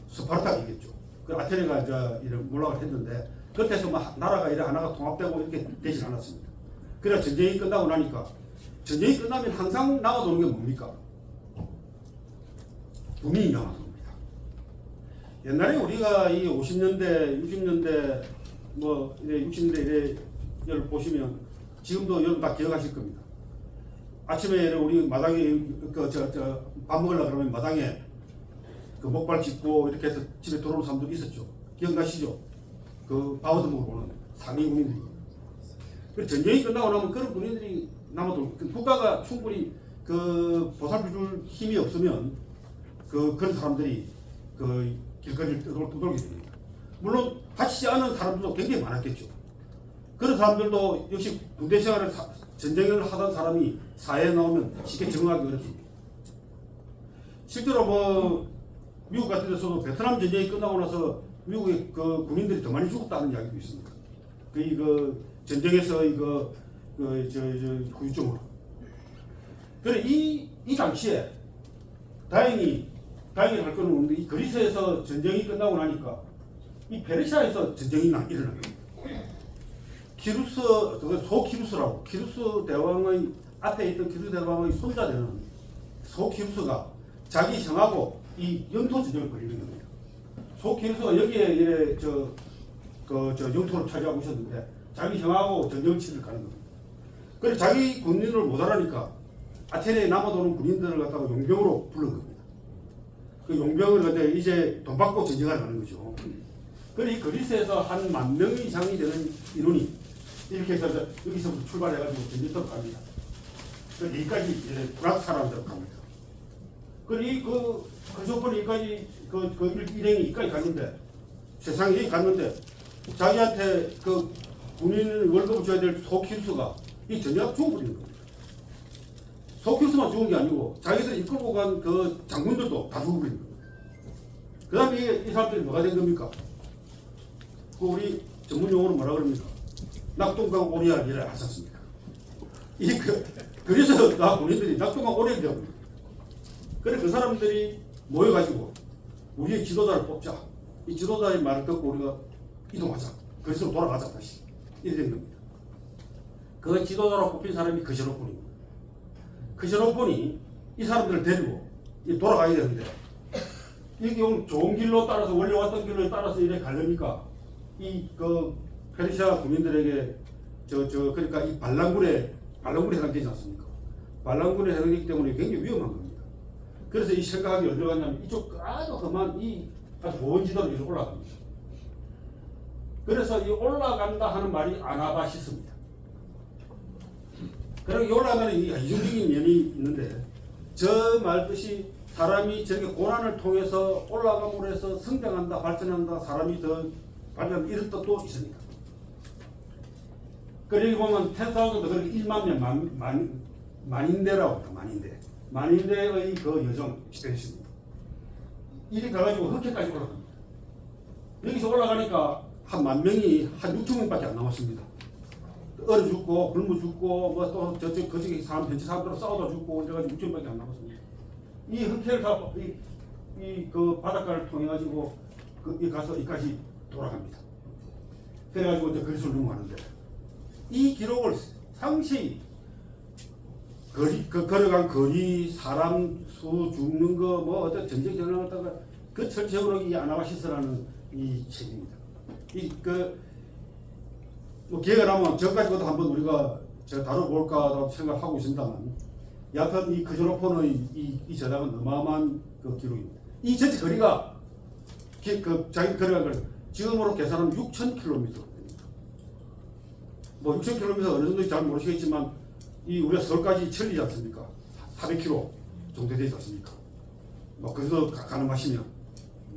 스파르타가 이겼죠. 아테네가 이제 몰락을 했는데 그때서 나라가 하나가 통합되고 이렇게 되진 않았습니다. 그래서 전쟁이 끝나고 나니까 전쟁이 끝나면 항상 남아도는 게 뭡니까? 돈이 남아도니다. 옛날에 우리가 이 50년대, 60년대 60년대 이래 보시면 지금도 여러분 다 기억하실 겁니다. 아침에 우리 마당에 밥 먹으려고 그러면 마당에 목발 짚고 이렇게 해서 집에 들어오는 사람들이 있었죠. 기억나시죠? 밥 얻어먹으러 오는 상위 군인들이. 그래서 전쟁이 끝나고 나면 그런 군인들이 남아도 국가가 충분히 보살펴줄 힘이 없으면 그런 사람들이 길거리를 떠돌게 됩니다. 물론 다치지 않은 사람들도 굉장히 많았겠죠. 그런 사람들도 역시 군대 생활을 전쟁을 하던 사람이 사회에 나오면 쉽게 적응하기 어렵습니다. 실제로 뭐 미국 같은 데서도 베트남 전쟁이 끝나고 나서 미국의 그 군인들이 더 많이 죽었다는 이야기도 있습니다. 그 전쟁에서 후유증으로. 그래 이 당시에 다행히 할 건 없는데 이 그리스에서 전쟁이 끝나고 나니까 이 페르시아에서 전쟁이 일어난 겁니다. 키루스 소키루스라고 키루스 대왕의 앞에 있던 키루스 대왕의 손자 되는 소키루스가 자기 형하고 이 영토 전쟁을 벌이는 겁니다. 소키루스가 여기에 저 영토를 차지하고 있었는데 자기 형하고 전쟁을 치러 가는 겁니다. 그래서 자기 군인을 못 알아니까 아테네에 남아도는 군인들을 갖다가 용병으로 부른 겁니다. 그 용병을 갖다가 이제 돈 받고 전쟁하러 가는 거죠. 그래서 이 그리스에서 한 10,000명 이상이 되는 인원이 이렇게 해서 여기서부터 출발해가지고 전쟁터로 갑니다. 그래서 여기까지 이제 프랑스 사람들로 갑니다. 그리고 그소폰이 여기까지 일행이 여기까지 갔는데 세상에 여기 갔는데 자기한테 그 군인 월급을 줘야 될 소키루스가 이 전쟁에 죽어버리는 겁니다. 소키루스만 죽은 게 아니고 자기들이 이끌고 간 그 장군들도 다 죽어버린 겁니다. 그 다음에 이 사람들이 뭐가 된 겁니까? 그 우리 전문 용어로 뭐라 그럽니까? 낙동강 오리알이라 하지 않습니까? 그래서 나 군인들이 낙동강 오리알이 되어버립니다. 그래서 그 사람들이 모여가지고 우리의 지도자를 뽑자. 이 지도자의 말을 듣고 우리가 이동하자. 그래서 돌아가자 다시. 이렇게 된 겁니다. 그 지도자로 뽑힌 사람이 그시노폰입니다. 그시노폰이 이 사람들을 데리고 돌아가야 되는데 이게 좋은 길로 따라서 원래 왔던 길로 따라서 이렇게 가려니까 그 페르시아 국민들에게 그러니까 이 반란군에 해당되지 않습니까? 반란군에 해당되기 때문에 굉장히 위험한 겁니다. 그래서 이 생각이 어디로 갔냐면 이쪽 아주 험한 이 아주 좋은 지도로 위로 올라갑니다. 그래서 이 올라간다 하는 말이 아나바시스입니다. 그리고 이 올라가는 이중적인 면이 있는데 저 말듯이 사람이 저렇게 고난을 통해서 올라감으로 해서 성장한다, 발전한다, 사람이 더 발전 이런 뜻도 있습니다. 그리고 보면 10,000도 그렇게 1만 명 만인대라고 합니다. 만인대의 그 여정 시대였습니다. 이렇게 가가지고 흑해까지 올라갑니다. 여기서 올라가니까 한 10,000명이 한 6,000명밖에 안 남았습니다. 얼어 죽고 굶어 죽고 뭐 또 저쪽 그쪽에 현지 사람들로 싸우다 죽고 이래가지고 6,000명밖에 안 남았습니다. 이 흑해를 그 바닷가를 통해 가지고 가서 이까지 돌아갑니다. 그래가지고 이제 그리스로 넘어가는데 이 기록을 상세히 걸어간 거리, 사람 수 죽는 거, 뭐 어떤 전쟁 경험을 했다가 그 전체적으로 이 아나바시스라는 이 책입니다. 뭐 기회가 나면 저까지도 한번 우리가 다뤄볼까 생각하고 있습니다만, 여하튼 이 그조로폰의 이 저작은 어마어마한 그 기록입니다. 이 전체 거리가 자기 걸어간 걸 지금으로 계산하면 6,000km 됩니다. 뭐 6,000km 어느 정도인지 잘 모르시겠지만 이 우리가 서울까지 천리지 않습니까? 400km 정도 되지 않습니까? 뭐 그래서 가능하시면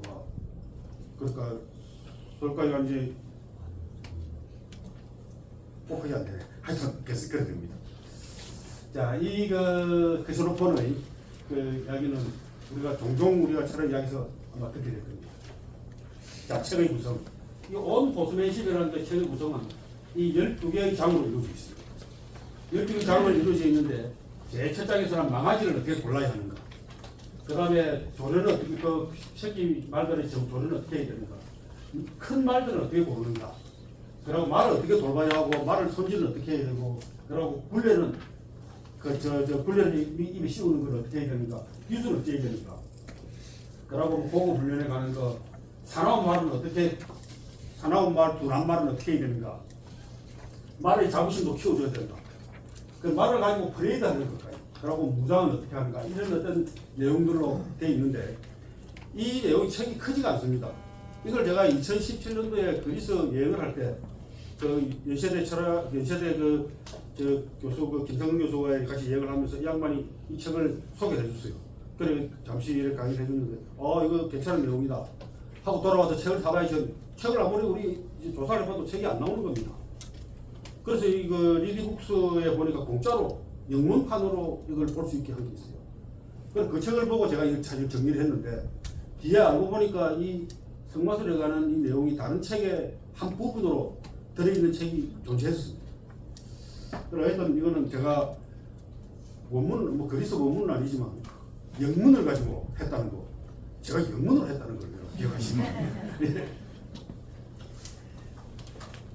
뭐 그러니까 서울까지 간지 꼭하게 안 되네. 하여튼 그래서 그래 됩니다. 자, 이 그소로폰의 그 이야기는 우리가 종종 우리가 차라리 이야기해서 아마 듣게 될 겁니다. 자, 책의 구성. 이 온 보스맨십이라는 그 책의 구성은 이 12개의 장으로 이루어져 있습니다. 12개의 장으로 이루어져 있는데 제일 첫 장에서는 망아지를 어떻게 골라야 하는가. 그 다음에 조련은 어떻게 그 새끼 말들의 조련은 어떻게 해야 되는가. 큰 말들은 어떻게 고르는가. 그리고 말을 어떻게 돌봐야 하고 말을 손질은 어떻게 해야 되고, 그리고 굴레는 굴레를 입에 씌우는 걸 어떻게 해야 되는가, 기술을 어떻게 해야 되는가. 그리고 보고 훈련에 가는 거, 사나운 말은 어떻게, 사나운 말, 둔한 말은 어떻게 해야 되는가. 말의 자부심도 키워줘야 된다. 그 말을 가지고 프레이드 하는 것까지. 그리고 무장은 어떻게 하는가. 이런 어떤 내용들로 되어 있는데, 이 내용이 책이 크지가 않습니다. 이걸 제가 2017년도에 그리스 여행을 할 때, 연세대 교수, 김성근 교수와 같이 여행을 하면서 이 양반이 이 책을 소개해 줬어요. 그래, 잠시 강의를 해줬는데, 이거 괜찮은 내용이다. 하고 돌아와서 책을 사봐야지. 책을 아무리 우리 이제 조사를 해봐도 책이 안 나오는 겁니다. 그래서 이거 리디북스에 보니까 공짜로 영문판으로 이걸 볼 수 있게 한 게 있어요. 그래서 그 책을 보고 제가 이 사실 정리를 했는데 뒤에 알고 보니까 이 성마술에 관한 이 내용이 다른 책의 한 부분으로 들어있는 책이 존재했습니다. 그래서 하여튼 이거는 제가 원문, 뭐 그리스 원문은 아니지만 영문을 가지고 했다는 거, 제가 영문으로 했다는 걸 기억하시면.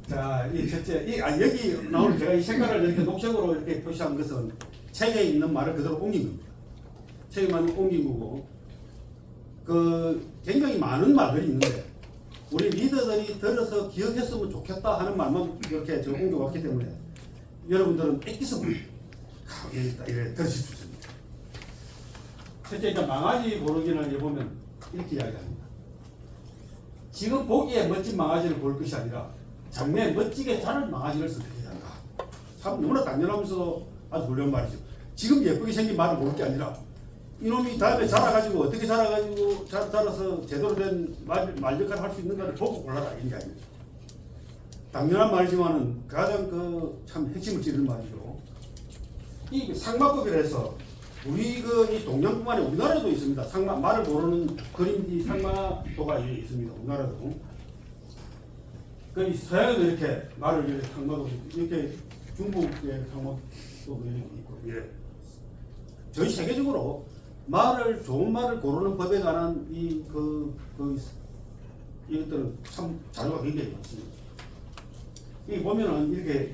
자, 이 첫째, 여기 나오는 제가 이 색깔을 이렇게 녹색으로 이렇게 표시한 것은 책에 있는 말을 그대로 옮긴 겁니다. 책에 말을 옮긴 거고, 굉장히 많은 말들이 있는데, 우리 리더들이 들어서 기억했으면 좋겠다 하는 말만 이렇게 제가 옮겨왔기 때문에, 여러분들은 엑기스만 이래 들으실 수 있습니다. 첫째, 이제 망아지 고르기를 해보면 이렇게 이야기합니다. 지금 보기에 멋진 망아지를 볼 것이 아니라, 장래 멋지게 자란 망아지를 선택해야 한다. 참 너무나 당연하면서도 아주 훌륭한 말이죠. 지금 예쁘게 생긴 말을 모를 게 아니라 이놈이 다음에 자라가지고 어떻게 자라가지고 자라서 제대로 된 말 역할을 할 수 있는가를 보고 골라라 이런 게 아닙니다. 당연한 말이지만은 가장 참 핵심을 찌르는 말이죠. 이 상마법이라 해서 우리 이 동양뿐만 아니라 우리나라에도 있습니다. 말을 모르는 그림이 상마도가 있습니다. 우리나라도. 그 서양에도 이렇게 말을 이렇게 상마도 이렇게 중국의 상마도 이렇게 있고, 예. 저희 세계적으로 좋은 말을 고르는 법에 관한 이것들은 참 자료가 굉장히 많습니다. 이 보면은 이렇게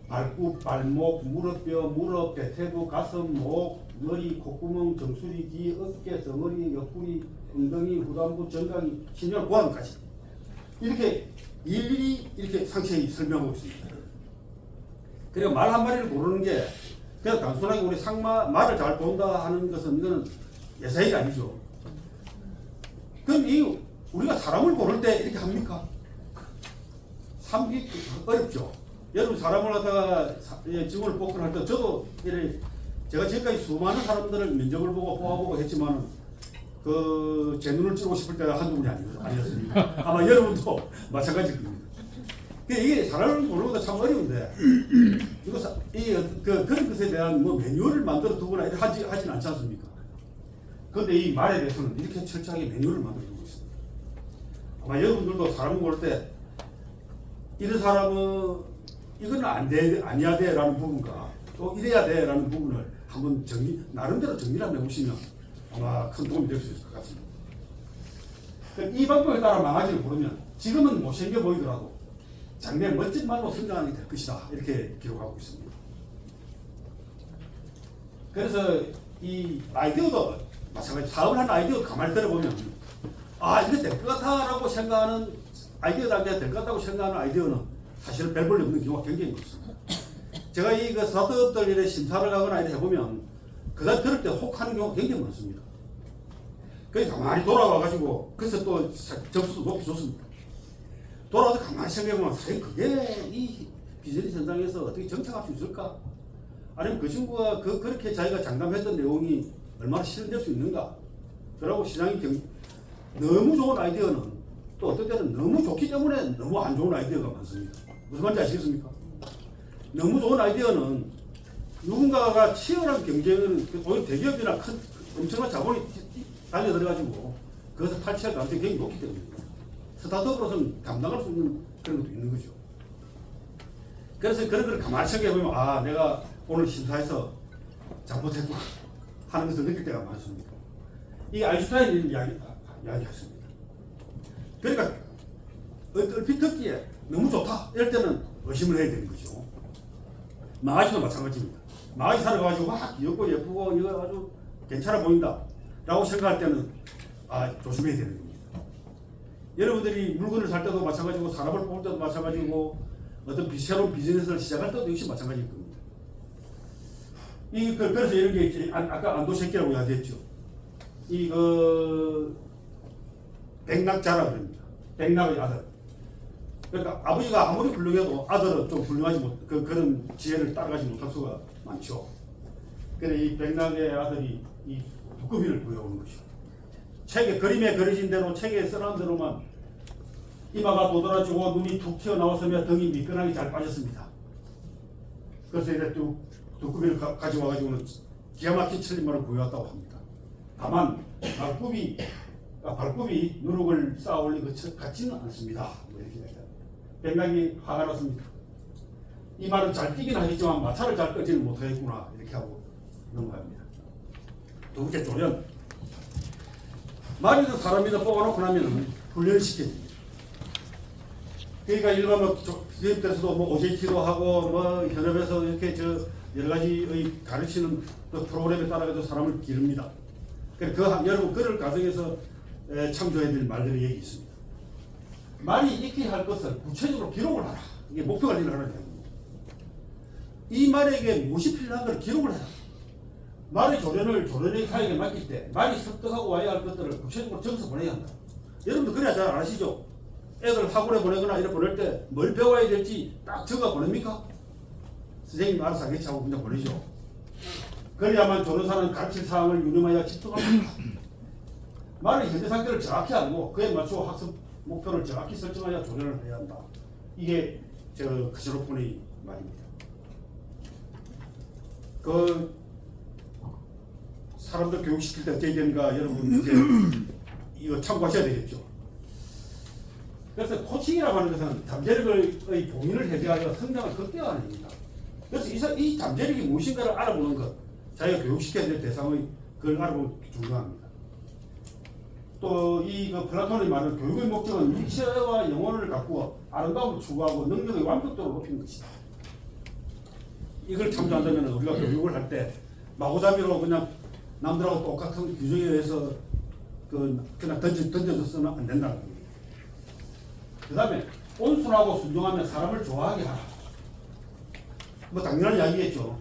발굽, 발목, 무릎뼈, 무릎, 대퇴부, 가슴, 목, 머리, 콧구멍, 정수리, 귀, 어깨, 덩어리, 옆구리, 엉덩이, 후단부, 정강이, 신장, 고환까지 이렇게 일일이 이렇게 상세히 설명하고 있습니다. 그리고 말 한 마리를 고르는 게 그냥 단순하게 우리 말을 잘 본다 하는 것은 이거는 예사이가 아니죠. 그럼 우리가 사람을 고를 때 이렇게 합니까? 참 어렵죠. 여러분 사람을 갖다가 직원을 뽑거나 할 때 저도 제가 지금까지 수많은 사람들을 면접을 보고 뽑아보고 했지만 제 눈을 찌르고 싶을 때가 한두 분이 아니었습니다. 아마 여러분도 마찬가지일 겁니다. 이게 사람을 고르는 것도 참 어려운데 그런 것에 대한 매뉴얼을 만들어 두거나 하진 않지 않습니까? 그런데 이 말에 대해서는 이렇게 철저하게 매뉴얼을 만들어 두고 있습니다. 아마 여러분들도 사람을 고를 때 이런 사람은 이건 아니야 돼 라는 부분과 또 이래야 돼 라는 부분을 한번 나름대로 정리를 한번 해보시면 아마 큰 도움이 될 수 있을 것 같습니다. 이 방법에 따라 망아지를 고르면 지금은 못생겨 보이더라도 장래 멋진 말로 성장하게 될 것이다 이렇게 기록하고 있습니다. 그래서 이 아이디어도 마찬가지 사업을 하는 아이디어 가만히 들어보면 이거 될 것 같아 라고 생각하는 아이디어 단계가 될 것 같다고 생각하는 아이디어는 사실 별 볼일 없는 경우가 굉장히 많습니다. 제가 스타트업들 심사를 가거나 해보면 그가 들을 때 혹하는 경우가 굉장히 많습니다. 그래서 가만히 돌아와가지고 그래서 또 점수도 높이 줬습니다. 돌아와서 가만히 생각해보면 사실 그게 이 비즈니스 현장에서 어떻게 정착할 수 있을까? 아니면 그 친구가 그렇게 자기가 장담했던 내용이 얼마나 실현될 수 있는가? 그러고 시장이 너무 좋은 아이디어는 또 어떨 때는 너무 좋기 때문에 너무 안 좋은 아이디어가 많습니다. 무슨 말인지 아시겠습니까? 너무 좋은 아이디어는 누군가가 치열한 경쟁을 오히려 대기업이나 큰 엄청난 자본이 달려들어가지고 그것을 탈취할 가능성이 굉장히 높기 때문입니다. 스타트업으로서는 감당할 수 있는 그런 것도 있는 거죠. 그래서 그런 걸 가만히 생각해보면 내가 오늘 심사에서 잘못했구나 하는 것을 느낄 때가 많습니다. 이 아인슈타인이 이야기했습니다. 그러니까 얼핏 듣기에 너무 좋다 이럴 때는 의심을 해야 되는 거죠. 망아지도 마찬가지입니다. 망아지 사러 가지고 귀엽고 예쁘고 이거 아주 괜찮아 보인다 라고 생각할 때는 조심해야 되는 겁니다. 여러분들이 물건을 살 때도 마찬가지고 사람을 뽑을 때도 마찬가지고 어떤 새로운 비즈니스를 시작할 때도 역시 마찬가지일 겁니다. 그래서 이런 게 아까 안도새끼라고 이야기했죠. 백낙자라 그럽니다. 백낙의 아들. 그러니까 아버지가 아무리 훌륭해도 아들은 좀 훌륭하지 그런 지혜를 따라가지 못할 수가 많죠. 그래서 이 백낙의 아들이 이 두꺼비를 구해오는 것이죠. 책에 그림에 그려진 대로 책에 써놓은 대로만 이마가 도드라지고 눈이 툭 튀어나왔으며 등이 미끈하게 잘 빠졌습니다. 그래서 이제 두꺼비를 가져와가지고는 기가 막힌 틀림말을 구해왔다고 합니다. 다만 발굽이 누룩을 쌓아 올린 것 같지는 않습니다. 뭐 이렇게 얘기합니다. 굉장히 화가 났습니다. 이 말은 잘 뛰긴 하겠지만 마차를 잘 끄지는 못하겠구나 이렇게 하고 넘어갑니다. 두 번째 조련. 말이든 사람이든 뽑아놓고 나면 훈련시켜야 됩니다. 그러니까 일반 기업들에서도 뭐 OJT도 하고 뭐 현업에서 이렇게 여러 가지의 가르치는 그 프로그램에 따라서 사람을 기릅니다. 여러분 그럴 과정에서 참조해야 될 말들이 여기 있습니다. 말이 익히 할 것을 구체적으로 기록을 하라. 이게 목표 관리를 하는 거예요. 이 말에게 무엇이 필요한 걸 기록을 해라. 말의 조련의 사역에 맡길 때 말이 습득하고 와야 할 것들을 구체적으로 적어서 보내야 한다. 여러분들 그래야 잘 아시죠? 애들 학원에 보내거나 이렇게 보낼 때 뭘 배워야 될지 딱 적어 보냅니까? 선생님이 알아서 하겠지 하고 그냥 보내죠. 그래야만 조련사는 가르칠 사항을 유념하여 집중합니다. 말의 현재 상태를 정확히 알고 그에 맞추어 학습 목표를 정확히 설정하여 조련을 해야 한다. 이게 크시로폰의 말입니다. 사람들 교육시킬 때 어떻게 되는가 여러분 이제 이거 참고하셔야 되겠죠. 그래서 코칭이라고 하는 것은 잠재력의 봉인을 해제하여 성장을 극대화하는 겁니다. 그래서 이 잠재력이 무엇인가를 알아보는 것, 자기가 교육시켜야 될 대상의 그걸 알아보는 게 중요합니다. 또 이 플라톤의 말은 교육의 목적은 육체와 영혼을 가꾸어 아름다움을 추구하고 능력의 완벽도를 높이는 것이다. 이걸 참조한다면 우리가 교육을 할 때 마구잡이로 그냥 남들하고 똑같은 규정에 의해서 그냥 던져서는 안 된다는 겁니다. 그 다음에 온순하고 순종하며 사람을 좋아하게 하라. 뭐 당연한 이야기겠죠.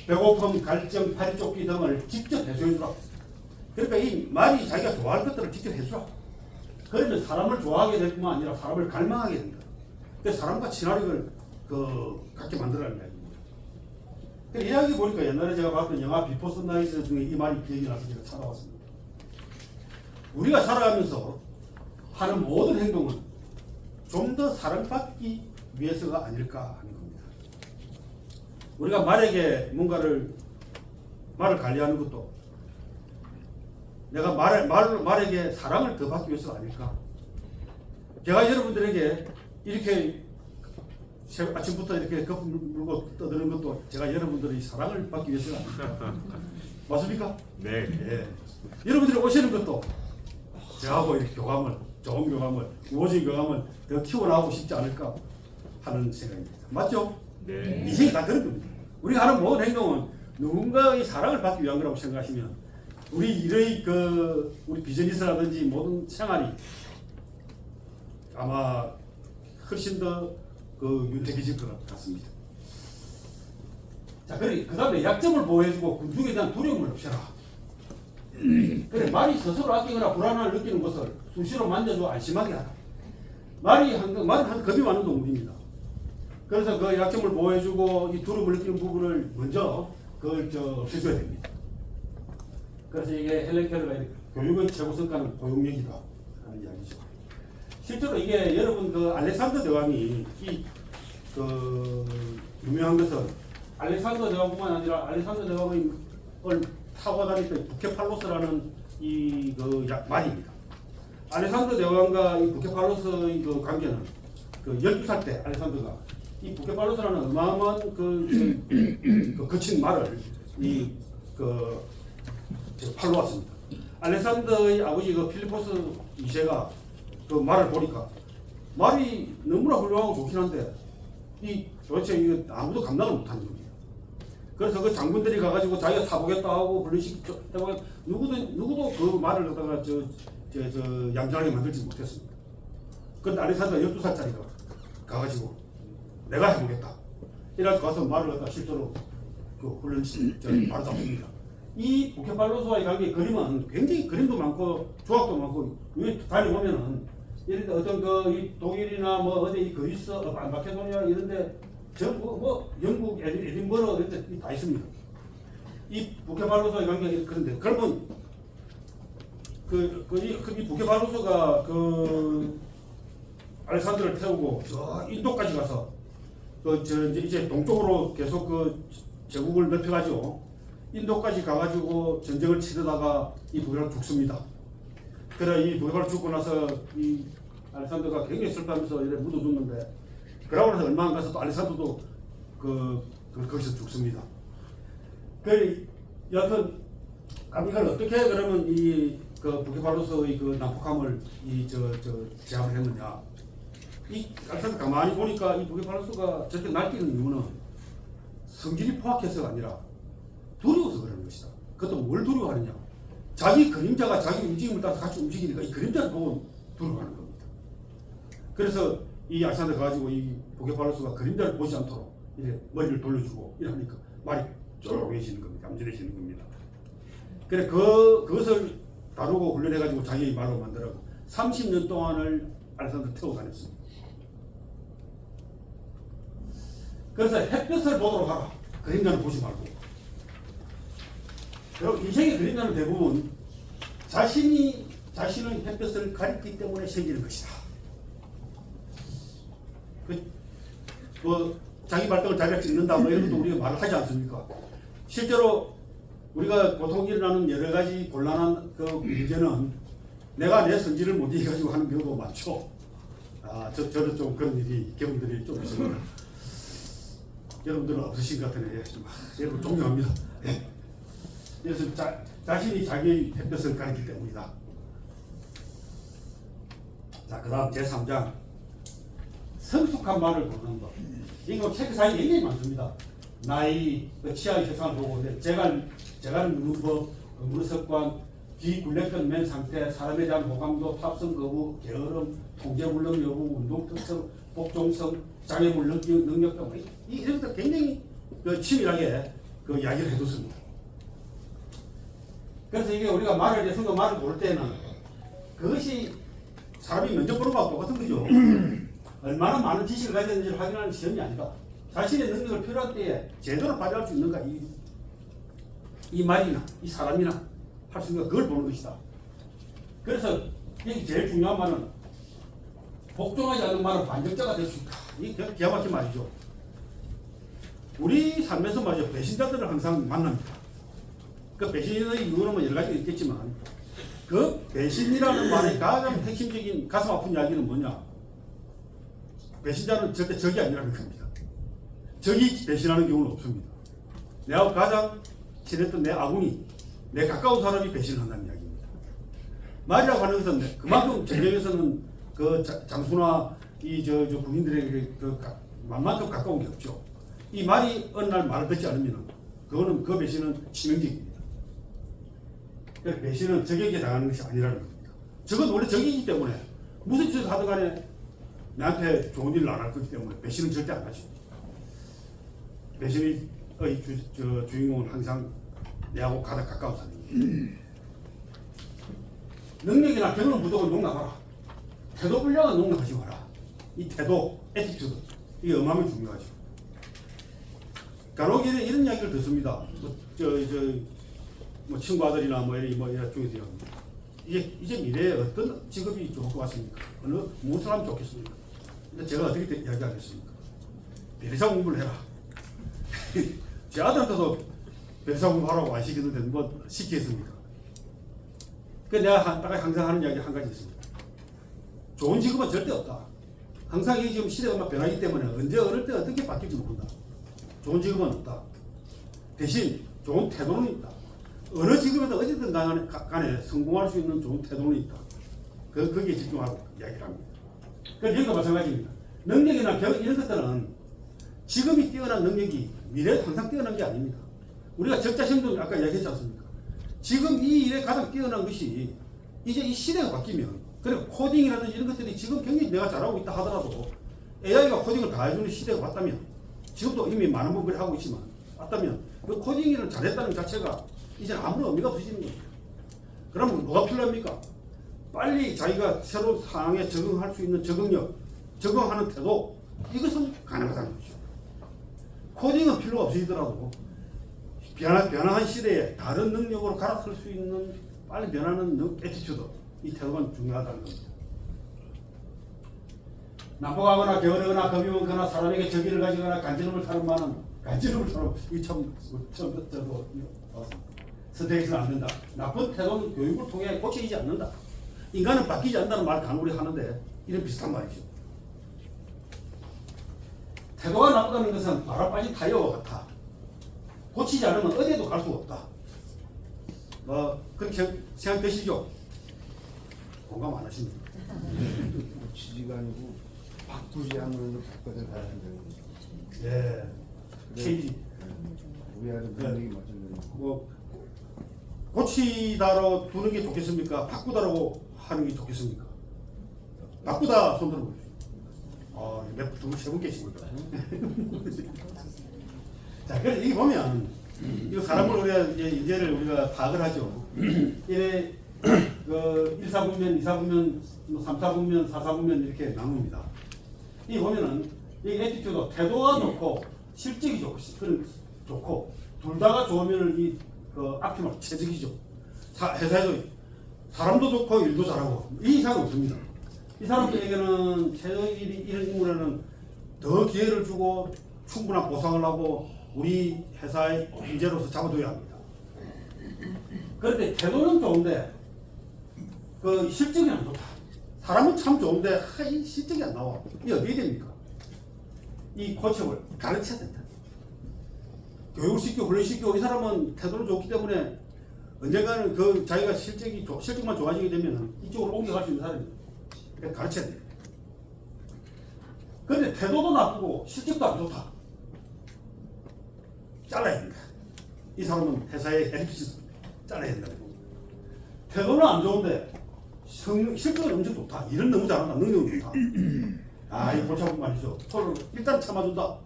배고픔, 갈증, 팔이 쫓기 등을 직접 해소해주라. 그러니까 이 말이 자기가 좋아할 것들을 직접 해주라. 그러면 사람을 좋아하게 될 뿐만 아니라 사람을 갈망하게 된다. 그래서 사람과 친화력을 갖게 만들라는 이야기입니다. 이 이야기 보니까 옛날에 제가 봤던 영화 비포 선라이즈 중에 이 말이 기억이 나서 제가 찾아왔습니다. 우리가 살아가면서 하는 모든 행동은 좀 더 사랑받기 위해서가 아닐까 하는 겁니다. 우리가 말에게 말을 관리하는 것도 내가 말에게 사랑을 더 받기 위해서가 아닐까. 제가 여러분들에게 이렇게 아침부터 이렇게 거품 물고 떠드는 것도 제가 여러분들의 사랑을 받기 위해서가 아닐까. 맞습니까? 네. 예. 여러분들이 오시는 것도 저하고 이렇게 좋은 교감을, 우호적인 교감을 더 키워나가고 싶지 않을까 하는 생각입니다. 맞죠? 네. 인생이 다 그런 겁니다. 우리가 하는 모든 행동은 누군가의 사랑을 받기 위한 거라고 생각하시면 우리 일의 우리 비즈니스라든지 모든 생활이 아마 훨씬 더 윤택해질 것 같습니다. 자, 그 다음에 약점을 보호해주고 군중에 대한 두려움을 없애라. 그래, 말이 스스로 아끼거나 불안함을 느끼는 것을 수시로 만져줘 안심하게 하라. 말은 겁이 많은 동물입니다. 그래서 그 약점을 보호해주고 이 두려움을 느끼는 부분을 먼저 없애줘야 됩니다. 그래서 이게 헬렌 켈러가 교육의 최고 성과는 고용력이다 하는 이야기죠. 실제로 이게 여러분 알렉산더 대왕이 유명한 것은 알렉산더 대왕뿐만 아니라 알렉산더 대왕을 타고 다닐 때 부케팔로스라는 말입니다. 알렉산더 대왕과 이 부케팔로스의 관계는 12살 때 알렉산더가 이 부케팔로스라는 어마어마한 거친 말을 팔로 왔습니다. 알렉산더의 아버지 필리포스 2세가 그 말을 보니까 말이 너무나 훌륭하고 좋긴 한데 도대체 아무도 감당을 못하는 겁니다. 그래서 그 장군들이 가가지고 자기가 타보겠다 하고 해보겠다 누구도 그 말을 갖다가 얌전하게 만들지 못했습니다. 그런데 알렉산더가 12살짜리가 가가지고 내가 해보겠다 이래서 가서 말을 갖다 실제로 훈련 바로 잡습니다. 이 부케팔로스와의 관계 그림은 굉장히 그림도 많고 조각도 많고 다녀보면은 예를 들어 어떤 이 독일이나 어디 그리스, 마케도니아 이런데 전부 영국, 에딘버러 이런 데 다 있습니다. 이 부케팔로스와의 관계가 그런데 그러면 이 부케팔루스가 알렉산더를 태우고 저 인도까지 가서 이제 동쪽으로 계속 제국을 넓혀가지고 인도까지 가가지고 전쟁을 치르다가 이 부케팔루스 죽습니다. 그래 이 부케팔루스 죽고 나서 이 알렉산더가 굉장히 슬퍼하면서 이렇게 묻어줬는데 그러고 나서 얼마 안 가서 또 알렉산더도 거기서 죽습니다. 여하튼 이걸 어떻게 그러면 부케팔루스의 난폭함을 제압을 했느냐? 이 알렉산더 가만히 보니까 이 부케팔루스가 저렇게 날뛰는 이유는 성질이 포악해서가 아니라 두려워서 그러는 것이다. 그것도 뭘 두려워하느냐? 자기 그림자가 자기 움직임을 따라서 같이 움직이니까 이 그림자를 보고 두려워하는 겁니다. 그래서 이 알렉산더 가지고 이 부케팔루스가 그림자를 보지 않도록 이렇게 머리를 돌려주고 이러니까 말이 쪼로해지는 겁니다. 얌전해지는 겁니다. 그래 그것을 다루고 훈련해가지고 자기의 말로 만들라고 30년 동안을 알렉산더 태워 다녔습니다. 그래서 햇볕을 보도록 하라. 그림자를 보지 말고. 그리고 인생의 그림자는 대부분 자신의 햇볕을 가리기 때문에 생기는 것이다. 자기 발등을 자기가 찍는다 이런 것도 우리가 말을 하지 않습니까? 실제로 우리가 보통 일어나는 여러 가지 곤란한 문제는 내가 내 성질을 못 이겨가지고 하는 경우도 많죠. 저는 좀 그런 일이 경험들이 좀 있습니다. 여러분들은 없으신 것 같으네. 여러분 존경합니다. 네. 그래서 자신이 자기의 햇볕을 가리기 때문이다. 자, 그 다음 제3장 성숙한 말을 고르는 것. 이거 체크사항이 굉장히 많습니다. 나이, 치아의 세상을 보고 재간 문법, 문습관, 비굴레권 맨 상태, 사람에 대한 호감도, 탑승 거부, 게으름, 통제불능 여부, 운동 특성, 복종성, 장애물 능력 등 이런 것들 굉장히 치밀하게 이야기를 해뒀습니다. 그래서 이게 우리가 말을 성경 말을 고를 때는 그것이 사람이 면접 보는 거하고 똑같은 거죠. 얼마나 많은 지식을 가졌는지를 확인하는 시험이 아니다. 자신의 능력을 필요할 때에 제대로 발휘할 수 있는가 이 말이나 이 사람이나 할 수 있는가 그걸 보는 것이다. 그래서 여기 제일 중요한 말은 복종하지 않는 말은 반역자가 될 수 있다. 이게 기가 막힌 말이죠. 우리 삶에서 말이죠. 배신자들을 항상 만납니다. 그 배신의 이유는 뭐 여러 가지가 있겠지만 그 배신이라는 말의 가장 핵심적인 가슴 아픈 이야기는 뭐냐? 배신자는 절대 적이 아니라는 겁니다. 적이 배신하는 경우는 없습니다. 내하고 가장 친했던 내 아군이 내 가까운 사람이 배신한다는 이야기입니다. 말이라고 하는 것은 그만큼 전쟁에서는 장수나 군인들에게 만만큼 가까운 게 없죠. 이 말이 어느 날 말을 듣지 않으면 그 배신은 치명적입니다. 그러니까 배신은 적에게 당하는 것이 아니라는 겁니다. 적은 원래 적이기 때문에 무슨 짓을 하든 간에 나한테 좋은 일을 안 할 거기 때문에 배신은 절대 안 하죠. 배신의 주인공은 항상 내하고 가장 가까운 사람입니다. 능력이나 경험 부족은 용납하라. 태도 불량은 용납하지 마라. 이 태도, 애티튜드 이게 어마어마하게 중요하죠. 간혹 이런 이야기를 듣습니다. 친구 아들이나 이런 중에서 이제 미래에 어떤 직업이 좋을 것 같습니까? 무슨 사람이 좋겠습니까? 근데 제가 어떻게 이야기하겠습니까? 변리사 공부를 해라. 제 아들한테도 변리사 공부하라고 안 시키는데 뭐 시키겠습니까? 내가 항상 하는 이야기 한 가지 있습니다. 좋은 직업은 절대 없다. 항상 이 지금 시대가 변하기 때문에 언제 어느 때 어떻게 바뀔지 모른다. 좋은 직업은 없다. 대신 좋은 태도는 있다. 어느 직업에도 어쨌든 간에 성공할 수 있는 좋은 태도는 있다. 거기에 집중하고 이야기를 합니다. 그래서 여기가 마찬가지입니다. 능력이나 이런 것들은 지금이 뛰어난 능력이 미래에도 항상 뛰어난 게 아닙니다. 우리가 적자심도 아까 이야기했지 않습니까? 지금 이 일에 가장 뛰어난 것이 이제 이 시대가 바뀌면 그리고 코딩이라든지 이런 것들이 지금 굉장히 내가 잘하고 있다 하더라도 AI가 코딩을 다 해주는 시대가 왔다면 지금도 이미 많은 분들이 하고 있지만 왔다면 그 코딩을 잘했다는 자체가 이제 아무런 의미가 없어지는 거예요. 그러면 뭐가 필요합니까? 빨리 자기가 새로운 상황에 적응할 수 있는 적응력, 적응하는 태도 이것은 가능하다는 거죠. 코딩은 필요가 없으시더라도 변화한 시대에 다른 능력으로 갈아설 수 있는 빨리 변하는 애티튜드, 이 태도가 중요하다는 겁니다. 난폭하거나 게으르거나 겁이 많거나 사람에게 적의를 가지거나 간지럼을 타는 말은 이 처음 저도 선택해서는 안 된다. 나쁜 태도는 교육을 통해 고쳐지지 않는다. 인간은 바뀌지 않는다는 말을 간혹 하는데 이런 비슷한 말이죠. 태도가 나쁘다는 것은 바람 빠진 타이어와 같아. 고치지 않으면 어디에도 갈 수가 없다. 그렇게 생각되시죠? 공감 안 하십니까? 고치지가 아니고 바꾸지 않으면 바꿔서 가야 된다는 거죠. 예. 체인지. 우리하고 그런 얘기 맞췄는데. 고치다로 두는 게 좋겠습니까? 바꾸다라고 하는 게 좋겠습니까? 바꾸다 손 들어보십시오. 세 분 계십니까? 자, 그래서 이게 보면, 이거 사람을 우리가 인재를 우리가 파악을 하죠. 이래, 1사분면, 2사분면, 3사분면, 4사분면 이렇게 나눕니다. 이 보면은, 이 애티튜드, 태도가 좋고, 실적이 좋고, 둘 다가 좋으면 앞에 막 최적이죠. 회사에서 사람도 좋고, 일도 잘하고, 이 이상은 없습니다. 이 사람들에게는 최적이 이런 인물에는 더 기회를 주고, 충분한 보상을 하고, 우리 회사의 인재로서 잡아둬야 합니다. 그런데 태도는 좋은데 실적이 안 좋다. 사람은 참 좋은데 이 실적이 안 나와. 이게 어떻게 됩니까? 이 코치를 가르쳐야 된다. 교육을 시키고 훈련시키고 이 사람은 태도는 좋기 때문에 언젠가는 자기가 실적만 좋아지게 되면 이쪽으로 옮겨갈 수 있는 사람입니다. 그래서 가르쳐야 돼요. 그런데 태도도 나쁘고 실적도 안 좋다. 잘라야 된다. 이 사람은 회사에 해리키지 잘라야 된다는 겁니다. 태도는 안 좋은데 실적은 엄청 좋다. 일은 너무 잘한다. 능력은 좋다. 이 골치 아픈 말이죠. 토를 일단 참아준다.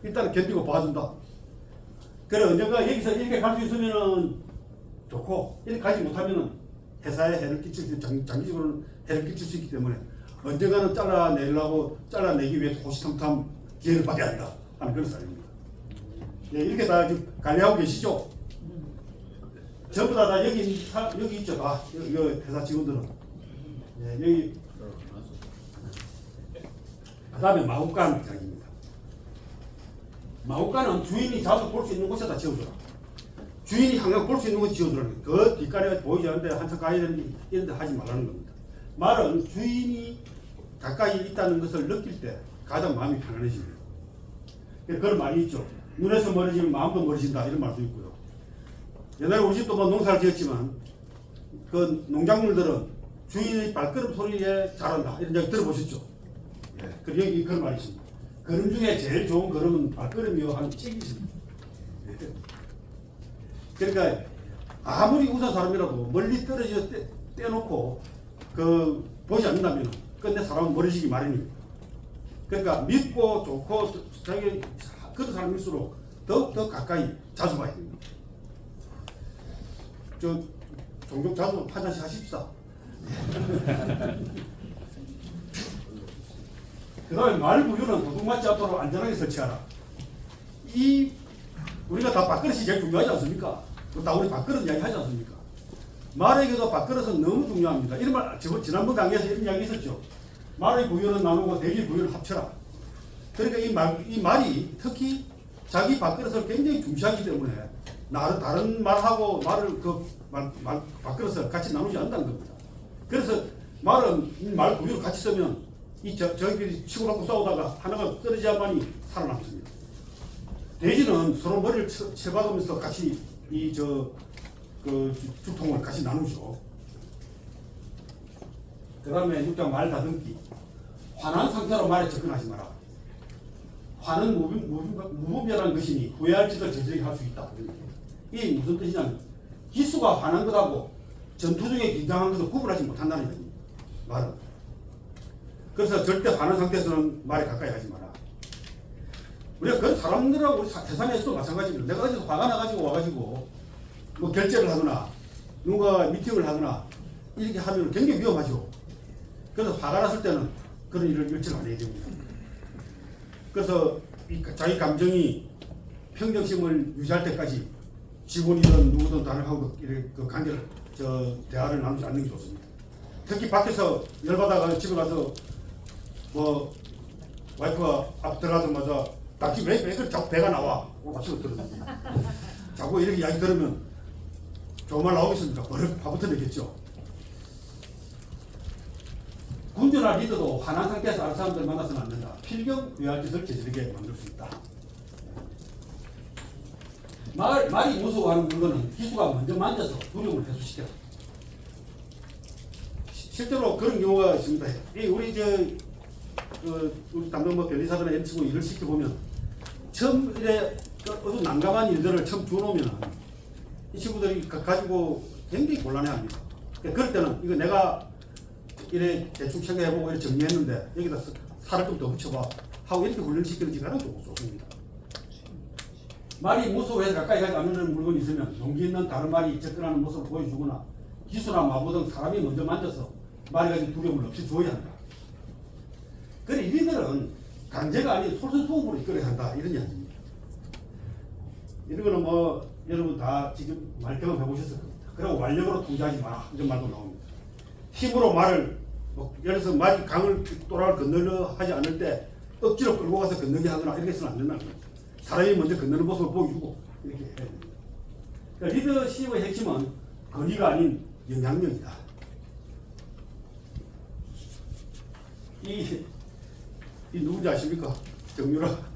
일단 견디고 봐준다. 그래 언젠가 여기서 이렇게 갈 수 있으면은 좋고 이렇게 가지 못하면은 회사에 해를 끼칠 수 장기적으로는 해를 끼칠 수 있기 때문에 언젠가는 잘라내기 위해서 호시탐탐 기회를 받아야 한다 하는 그런 사람입니다. 예, 이렇게 다 관리하고 계시죠? 전부 다 여기 있죠. 다 여기 회사 직원들은. 예, 여기 그다음에 마구간장입니다. 마구간은 주인이 자주 볼 수 있는 곳에다 지어줘라. 주인이 항상 볼 수 있는 곳에 지어주라는 거예요. 그 뒷간에 보이지 않는데 한참 가야 되는데 이런 데 하지 말라는 겁니다. 말은 주인이 가까이 있다는 것을 느낄 때 가장 마음이 편안해집니다. 그런 말이 있죠. 눈에서 멀어지면 마음도 멀어진다 이런 말도 있고요. 옛날에 우리 집도 농사를 지었지만 그 농작물들은 주인의 발걸음 소리에 자란다 이런 얘기 들어보셨죠? 예. 그리고 여기 그런 말이 있습니다. 걸음 중에 제일 좋은 걸음은 발걸음이요 하는 책이 있습니다. 예. 그러니까 아무리 우선 사람이라도 멀리 떨어져 떼놓고 보지 않는다면 끝내 사람은 멀어지기 마련입니다. 그러니까 믿고 좋고 자기 그런 사람일수록 더욱더 가까이 자주 봐야 됩니다. 종종 자주 한 잔씩 하십시다. 그 다음에 말 구유는 도둑맞지 않도록 안전하게 설치하라. 우리가 다 밥그릇이 제일 중요하지 않습니까? 다 우리 밥그릇 이야기 하지 않습니까? 말에게도 밥그릇은 너무 중요합니다. 이런 말, 지난번 강의에서 이런 이야기 있었죠. 말의 구유는 나누고 대기 구유를 합쳐라. 그러니까 이 말이 특히 자기 밥그릇을 굉장히 중시하기 때문에 다른 말하고 밥그릇을 같이 나누지 않는다는 겁니다. 그래서 말은 이 말 구유를 같이 쓰면 저희끼리 치고받고 싸우다가 하나가 쓰러져야만이 살아남습니다. 돼지는 서로 머리를 쳐박으면서 같이 죽통을 같이 나누죠. 그 다음에 6장 말 다듬기. 화난 상태로 말에 접근하지 마라. 화는 무분별한 것이니 후회할 짓을 저지르게 할 수 있다. 이게 무슨 뜻이냐면 기수가 화난 것하고 전투 중에 긴장한 것을 구분하지 못한다는 얘기입니다. 말은. 그래서 절대 화난 상태에서는 말에 가까이 하지 마라. 우리가 그런 사람들하고 우리 세상에서도 마찬가지입니다. 내가 어디서 화가 나가지고 와가지고 뭐 결제를 하거나 누가 미팅을 하거나 이렇게 하면 굉장히 위험하죠. 그래서 화가 났을 때는 그런 일을 일절 안 해야 됩니다. 그래서 자기 감정이 평정심을 유지할 때까지 직원이든 누구든 다른 하고 그 관계를 대화를 나누지 않는 게 좋습니다. 특히 밖에서 열받아가 집에 가서 뭐 와이프가 앞 들어가자마자 딱히 왜 그렇게 자꾸 배가 나와? 맞추고 들었는데 자꾸 이렇게 이야기 들으면 좋은 말 나오겠습니까? 버릇 밥부터 내겠죠. 군주나 리더도 화난 상태에서 아는 사람들 만나서는 안 된다. 필경 외할 짓을 저지르게 만들 수 있다. 말이 무서워하는 물건은 기수가 먼저 만져서 두려움을 해소시켜라. 실제로 그런 경우가 있습니다. 우리 우리 담당 변리사들이나 이런 친구 일을 시켜보면 처음 이래 어떤 난감한 일들을 처음 주놓으면 이 친구들이 가지고 굉장히 곤란해합니다. 그럴 때는 이거 내가 이래 대충 생각해보고 이렇게 정리했는데 여기다 살을 좀 더 붙여봐 하고 이렇게 훈련시키는 게 가장 좋습니다. 말이 무서워해서 가까이 가지 않는 물건이 있으면 용기 있는 다른 말이 접근하는 모습을 보여주거나 기수나 마부 등 사람이 먼저 만져서 말이 가진 두려움을 없이 주어야 한다. 그래 이들은 강제가 아닌 솔선수범으로 이끌어야 한다 이런 이야기입니다. 이런 거는 뭐 여러분 다 지금 말 경험해 보셨을 겁니다. 그리고 완력으로 통제하지 마라 이런 말도 나옵니다. 힘으로 말을 예를 들어서 말이 강을 또락을 건너려 하지 않을 때 억지로 끌고 가서 건너게 하거나 이렇게 해서는 안 된다는 거예요. 사람이 먼저 건너는 모습을 보여주고 이렇게 해야 됩니다. 그러니까 리더십의 핵심은 거리가 아닌 영향력이다. 이 누군지 아십니까? 정유라.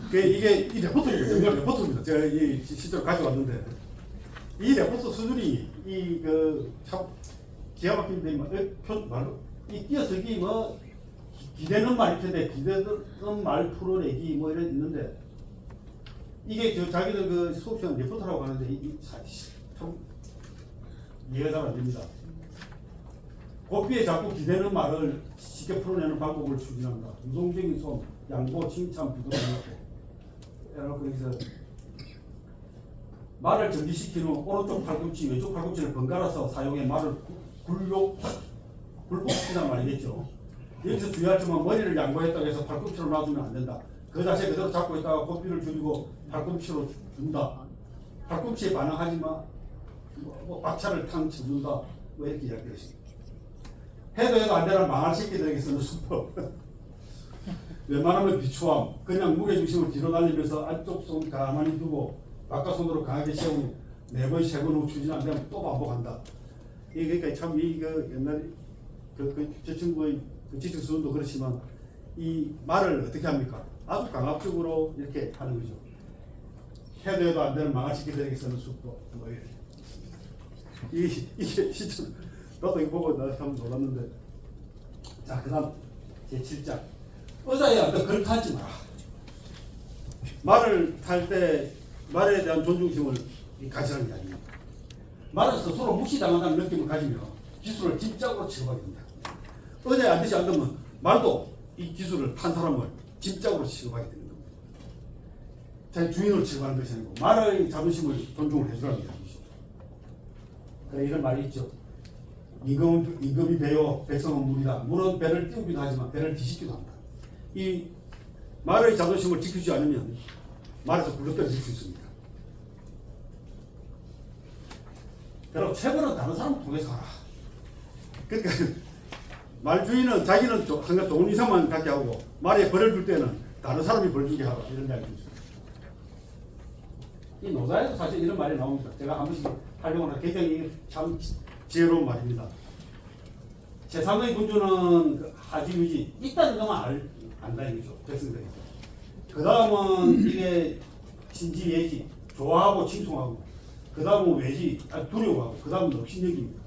이게 이 레포트입니다. 정유라 레포트입니다. 제가 이 실제로 가져왔는데 이 레포트 수준이 참 기가 막힌데 이 띄어쓰기 뭐 기대는 말일 텐데 기대는 말 풀어내기 뭐 이런 있는데 이게 자기들 그 수업 시간 레포트라고 하는데 참 이해가 잘 안 됩니다. 고삐에 자꾸 기대는 말을 쉽게 풀어내는 방법을 추진한다. 유동적인 소음, 양보, 칭찬, 부드러운 여기서 말을 전기시키는 오른쪽 팔꿈치, 왼쪽 팔꿈치를 번갈아서 사용해 말을 굴복시키는 말이겠죠. 여기서 주의할 점은 머리를 양보했다고 해서 팔꿈치로 놔두면 안 된다. 그 자세 그대로 잡고 있다가 고삐를 줄이고 팔꿈치로 준다. 팔꿈치에 반응하지 마. 뭐 박차를 탕 쳐준다. 뭐 이렇게 이야기했습니다. 해도 안 되는 망할 새끼들에게 쓰는 수법. 웬만하면 비추함. 그냥 무게중심을 뒤로 날리면서 안쪽 손 가만히 두고 바깥 손으로 강하게 세우니 4번, 3번 후 추진 안 되면 또 반복한다. 그러니까 참 옛날에 저 친구의 지적 수준도 그렇지만 이 말을 어떻게 합니까? 아주 강압적으로 이렇게 하는 거죠. 해도 안 되는 망할 새끼들에게 쓰는 수법. 뭐 이렇게. 이게 진짜 나도 이거 보고 나 참 놀랐는데. 자, 그 다음 제7장. 의자에 앉아 그렇게 하지 마라. 말을 탈 때 말에 대한 존중심을 가지라는 게 아닙니다. 말은 스스로 무시당한다는 느낌을 가지면 기술을 짐작으로 취급하게 됩니다. 의자에 앉듯이 앉으면 말도 이 기술을 탄 사람을 짐작으로 취급하게 되는 겁니다. 자기 주인으로 취급하는 것이 아니고 말의 자존심을 존중을 해주라는 얘기죠. 그래 이런 말이 있죠. 임금이 배요, 백성은 물이다. 물은 배를 띄우기도 하지만 배를 뒤집기도 합니다. 이 말의 자존심을 지키지 않으면 말에서 굴러떨어질 수 있습니다. 여러분 최고는 다른 사람을 통해서 하라. 그러니까 말 주인은 자기는 항상 좋은 이상만 갖게 하고 말에 벌을 줄 때는 다른 사람이 벌 주게 하라 이런 이야기죠. 이 노자에도 사실 이런 말이 나옵니다. 제가 한 번씩 활용을 하는 굉장히 참 지혜로운 말입니다. 제3의 군주는 하지유지 있다는 것만 안다 이거죠. 백성들이. 그 다음은 이게 신지 예지 좋아하고 칭송하고 그 다음은 외지 두려워하고 그 다음은 업신여기입니다.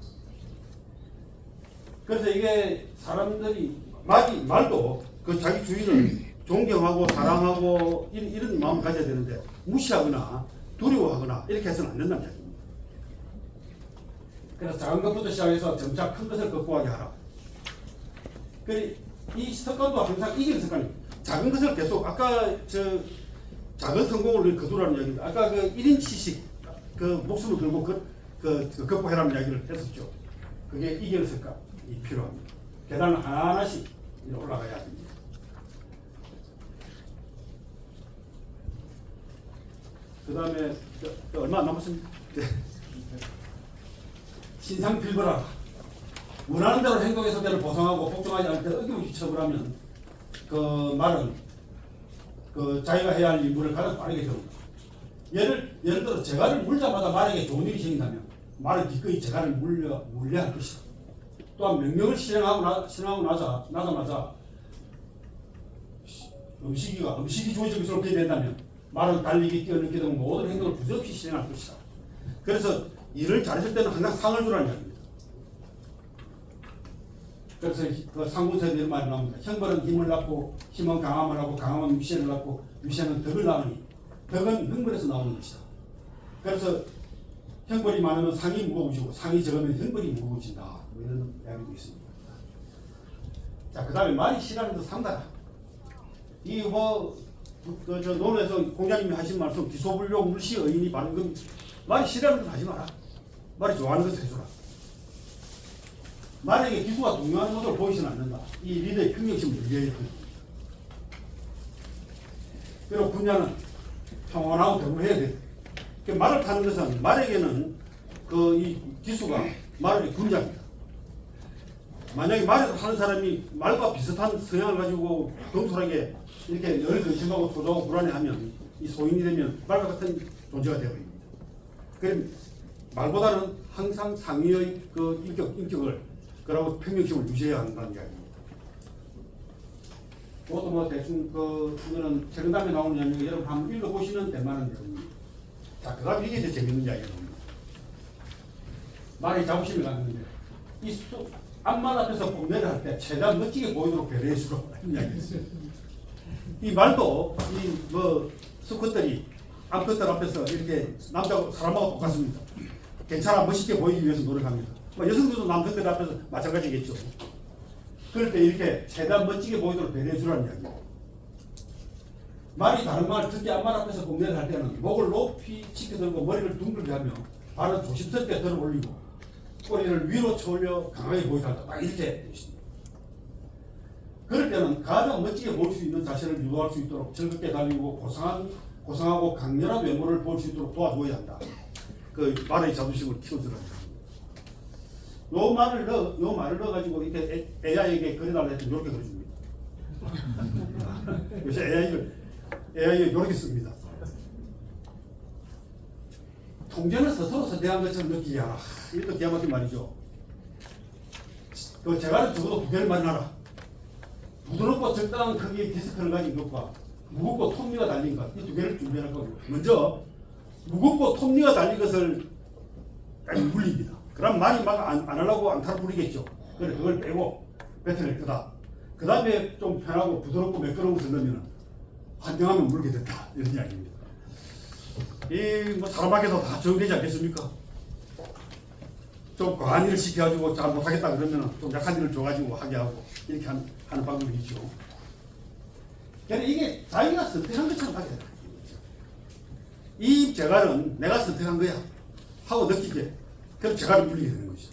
그래서 이게 사람들이 말도 그 자기 주인을 존경하고 사랑하고 이런 마음을 가져야 되는데 무시하거나 두려워하거나 이렇게 해서는 안 된다는 이야기입니다. 그래서 작은 것부터 시작해서 점차 큰 것을 극복하게 하라. 그래 이 습관도 항상 이기는 습관입니다. 작은 것을 계속 아까 작은 성공을 거두라는 이야기입니다. 아까 그 1인치씩 그 목숨을 걸고 극복해라는 이야기를 했었죠. 그게 이기는 습관이 필요합니다. 계단을 하나하나씩 올라가야 됩니다. 그 다음에 얼마 안 남았습니다. 신상필거라. 원하는 대로 행동해서 때를 보상하고 복종하지 않을 때 어김없이 처벌하면 그 말은 그 자기가 해야 할 임무를 가장 빠르게 세웁니다. 예를 들어 재갈을 물자마자 말에게 좋은 일이 생긴다면 말은 기꺼이 재갈을 물려할 것이다. 또한 명령을 실행하고 나자마자 음식이 주어질 것으로 기대된다면 말은 달리기, 뛰어넘기 등 모든 행동을 부정없이 실행할 것이다. 그래서 일을 잘했을 때는 항상 상을 주라는 이야기입니다. 그래서 그 상군서에 이런 말이 나옵니다. 형벌은 힘을 낳고 힘은 강함을 하고 강함은 위세를 낳고 위세는 덕을 낳으니 덕은 형벌에서 나오는 것이다. 그래서 형벌이 많으면 상이 무거워지고 상이 적으면 형벌이 무거워진다. 이런 이야기도 있습니다. 자, 그 다음에 말이 싫어하는 데 상다라. 이 저 논에서 공자님이 하신 말씀 기소불료 물시 의인이 바른 말이 싫어하는 것 하지 마라. 말이 좋아하는 것을 해줘라. 말에게 기수가 동요하는 모습을 보이지는 않는다. 이 리더의 평정심을 유지해야 합니다. 그리고 군자는 평온하고 대우해야 돼. 말을 타는 것은 말에게는 이 기수가 말의 군자입니다. 만약에 말을 하는 사람이 말과 비슷한 성향을 가지고 경솔하게 이렇게 늘 근심하고 초조하고 불안해하면 이 소인이 되면 말과 같은 존재가 되어버립니다. 그럼 말보다는 항상 상위의 그 인격을 그러고 평정심을 유지해야 한다는 이야기입니다. 그것도 뭐 대충 이거는 책임담에 나오는 이야기 여러분 한번 읽어보시면 될 만한 내용입니다. 자, 그 다음 이게 더 재밌는 이야기가 나옵니다. 말이 자부심을 갖는데 앞말 앞에서 뽐내를 할 때 최대한 멋지게 보이도록 배려해주라고 이야기 있어요. 이 말도 수컷들이 암컷들 앞에서 이렇게 사람하고 똑같습니다. 괜찮아 멋있게 보이기 위해서 노력합니다. 여성들도 남성들 앞에서 마찬가지겠죠. 그럴 때 이렇게 최대한 멋지게 보이도록 배려해주라는 이야기예요. 말이 다른 말, 특히 앞말 앞에서 뽐내를 할 때는 목을 높이 치켜들고 머리를 둥글게 하며 발은 조심스럽게 들어 올리고 꼬리를 위로 쳐올려 강하게 보이달라. 딱 이렇게 되어 있습니다. 그럴 때는 가장 멋지게 보일 수 있는 자세를 유도할 수 있도록 즐겁게 달리고 고상하고 강렬한 외모를 보일 수 있도록 도와줘야 한다. 그 말의 자부심을 키워주랍니다. 요 말을 넣어가지고 이렇게 AI에게 그려달라 했더니 이렇게 그려줍니다. 요새 AI가 이렇게 씁니다. 통제는 스스로 선택한 것처럼 느끼게 하라. 이것도 기가 막힌 말이죠. 그 재갈은 적어도 두 개를 마련하라. 부드럽고 적당한 크기의 디스크를 가진 것과 무겁고 톱니가 달린 것, 이 두 개를 준비할 거고, 먼저 무겁고 톱니가 달린 것을 물립니다. 그럼 말이 막 안 하려고 앙탈 부리겠죠. 그래 그걸 빼고 배틀을 끄다. 그 다음에 좀 편하고 부드럽고 매끄러운 것을 넣으면 한정하면 물게 된다. 이런 이야기입니다. 사람에게도 다 적용되지 않겠습니까? 좀 과한 일을 시켜가지고 잘 못하겠다 그러면 좀 약한 일을 줘가지고 하게 하고 이렇게 하는 방법이 있죠. 그러니까 이게 자기가 선택한 것처럼 하게 된다. 이 재갈은 내가 선택한 거야 하고 느끼게 그럼 재갈을 물리게 되는 거죠.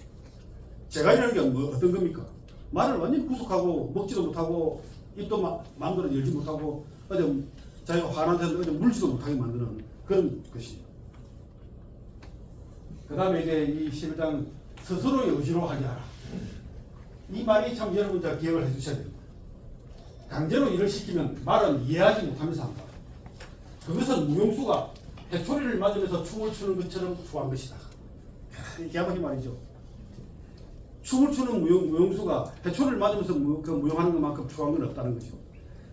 재갈이라는 게 어떤 겁니까? 말을 완전히 구속하고 먹지도 못하고 입도 마음대로 열지 못하고 어디 자기가 화난 데서 어디 물지도 못하게 만드는 그런 것이에요. 그 다음에 이제 이 11장 스스로의 의지로 하게 하라. 이 말이 참 여러분 다 기억을 해주셔야 됩니다. 강제로 일을 시키면 말은 이해하지 못하면서 한다. 그것은 무용수가 해초리를 맞으면서 춤을 추는 것처럼 추한 것이다. 기가 막힌 말이죠. 춤을 추는 무용수가 해초리를 맞으면서 무용하는 것만큼 추한 건 없다는 거죠.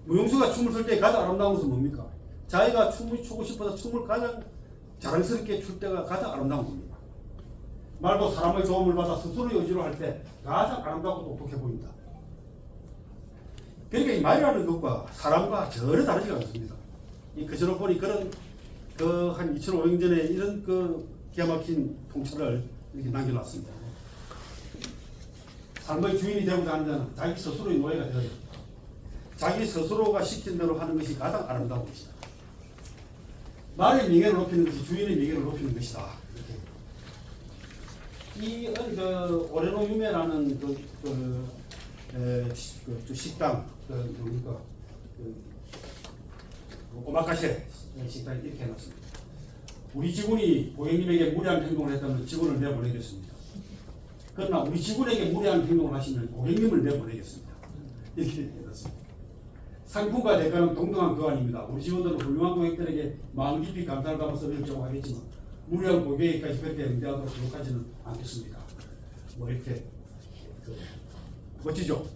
무용수가 춤을 출 때 가장 아름다운 것은 뭡니까? 자기가 춤을 추고 싶어서 춤을 가장 자랑스럽게 출 때가 가장 아름다운 겁니다. 말도 사람의 도움을 받아 스스로의 의지로 할 때 가장 아름답고 똑똑해 보인다. 그러니까 이 말이라는 것과 사람과 전혀 다르지가 않습니다. 이 그저로 보니 그런 한 2,500년 전에 이런 기가 막힌 통찰을 이렇게 남겨놨습니다. 삶의 주인이 되고자 하는 자는 자기 스스로의 노예가 되어야 됩니다. 자기 스스로가 시킨 대로 하는 것이 가장 아름다운 것이다. 말의 명예를 높이는 것이 주인의 명예를 높이는 것이다. 이렇게. 오레노 유메라는 식당, 뭡니까? 오마카세 식당이 이렇게 해놨습니다. 우리 직원이 고객님에게 무리한 행동을 했다면 직원을 내보내겠습니다. 그러나 우리 직원에게 무례한 행동을 하시면 고객님을 내보내겠습니다. 이렇게 되었습니다. 상품과 대가는 동등한 교환입니다. 우리 직원들은 훌륭한 고객들에게 마음 깊이 감사를 담아서 서비스를 하겠지만 무례한 고객에게까지 그렇게 응대하도록 노력하지는 않겠습니다. 뭐 이렇게 멋지죠?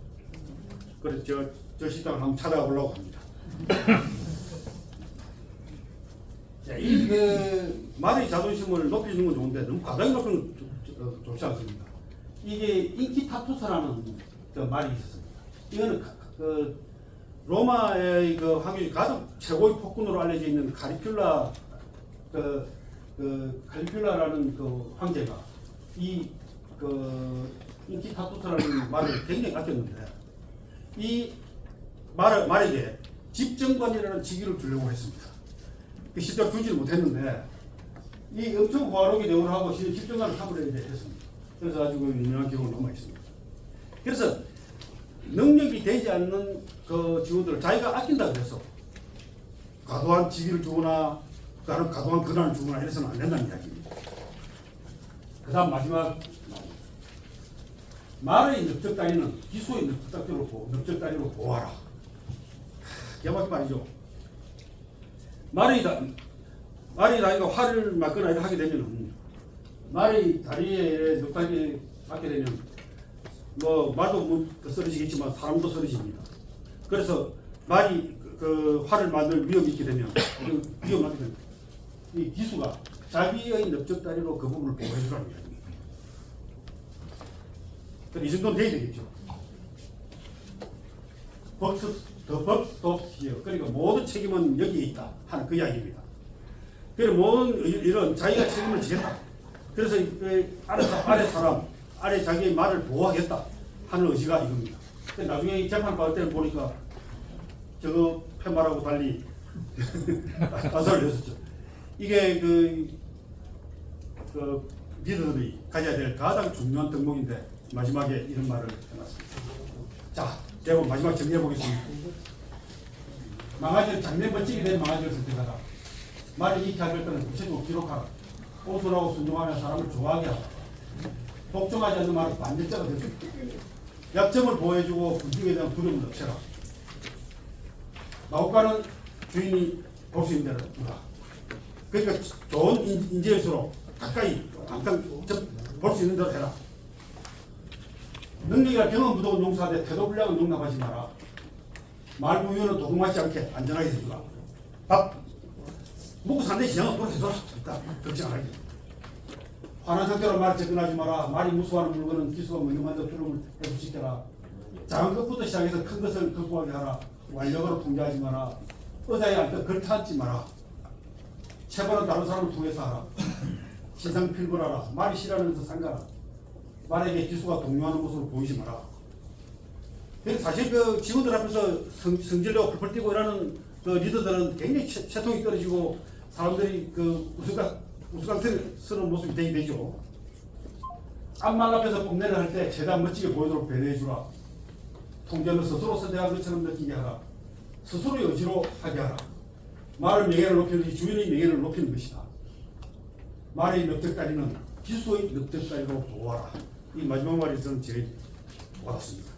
그래서 저 식당을 한번 찾아보려고 합니다. 자, 이 말의 자존심을 높여주는 건 좋은데 너무 과다하게 높이는 건 좋지 않습니다. 이게 인키타투스라는 그 말이 있었습니다. 이거는 로마의 그 황제 가장 최고의 폭군으로 알려져 있는 카리큘라 카리큘라라는 그 황제가 이 인키타투스라는 말을 굉장히 아꼈는데 이 말에게 집정관이라는 직위를 주려고 했습니다. 실제로 주지를 못했는데 이 엄청 호화롭게 대우를 하고 집정관을 삼으려 했습니다. 그래서 아주 유명한 기록을 남아 있습니다. 그래서 능력이 되지 않는 그 직원들을 자기가 아낀다 그래서 과도한 직위를 주거나 과도한 권한을 주거나 이래서는 안 된다는 이야기입니다. 그 다음 마지막 말의 넓적다리는 기소의 넓적다리로 보아라. 기가 막힌 말이죠. 말의 다리가 화를 맞거나 하게 되면 말의 다리에 넓다리 맞게 되면 뭐 말도 쓰러지겠지만 사람도 쓰러집니다. 그래서 말이 그 화를 만들 위험이 있게 되면 위험하게 되면 이 기수가 자기의 넓적다리로 그 부분을 보호해주라는 이야기입니다. 이 정도는 돼야 되겠죠. The buck stops here. 그러니까 모든 책임은 여기에 있다 하는 그 이야기입니다. 그래서 모든 이런 자기가 책임을 지겠다. 그래서 아래 사람, 아래 자기의 말을 보호하겠다 하는 의지가 이겁니다. 나중에 재판 받을 때는 보니까 저거 팻말하고 달리 가설을 했었죠. 이게 그 리더들이 가져야 될 가장 중요한 덕목인데 마지막에 이런 말을 해놨습니다. 자, 제가 마지막 정리해 보겠습니다. 망아지를 장면 멋지게 된 망아지를 선택하라. 말을 잃게 할 때는 구체적으로 기록하라. 오순하고 순종하며 사람을 좋아하게 하라. 복종하지 않는 말은 반대자가 되죠. 약점을 보호해주고 군중에 대한 두려움을 없애라. 마법관은 주인이 볼 수 있는 대로 두라. 그러니까 좋은 인재일수록 가까이 항상 볼 수 있는 대로 해라. 능력이나 경험 부족은 용서하되 태도 불량은 용납하지 마라. 말 부위는 도둑맞지 않게 안전하게 해주라. 밥 먹고 산데 시장은 또 해줘라. 걱정 안 하게. 화난 상태로 말을 접근하지 마라. 말이 무수하는 물건은 기수가 먼저 두려움을 해소시켜라. 작은 것부터 시작해서 큰 것을 극복하게 하라. 완력으로 통제하지 마라. 의자에 앉아 걸터앉지 마라. 체벌은 다른 사람을 통해서 하라. 신상필벌하라. 말이 싫어하면서 상가라. 말에게 기수가 동요하는 모습을 보이지 마라. 사실 그 직원들 앞에서 성질내고 펄펄 뛰고 이러는 그 리더들은 굉장히 채통이 떨어지고 사람들이 그 우스꽝스러운 모습이 되죠. 앞말 앞에서 뽐내를 할 때 최대한 멋지게 보이도록 배려해주라. 통제는 스스로 선택한 것처럼 느끼게 하라. 스스로의 의지로 하게 하라. 말을 명예를 높이는 주인의 명예를 높이는 것이다. 말의 넓적다리는 기수의 넓적다리로 보호하라. 이 마지막 말이 저는 제일 와닿습니다.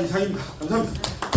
이상입니다. 감사합니다.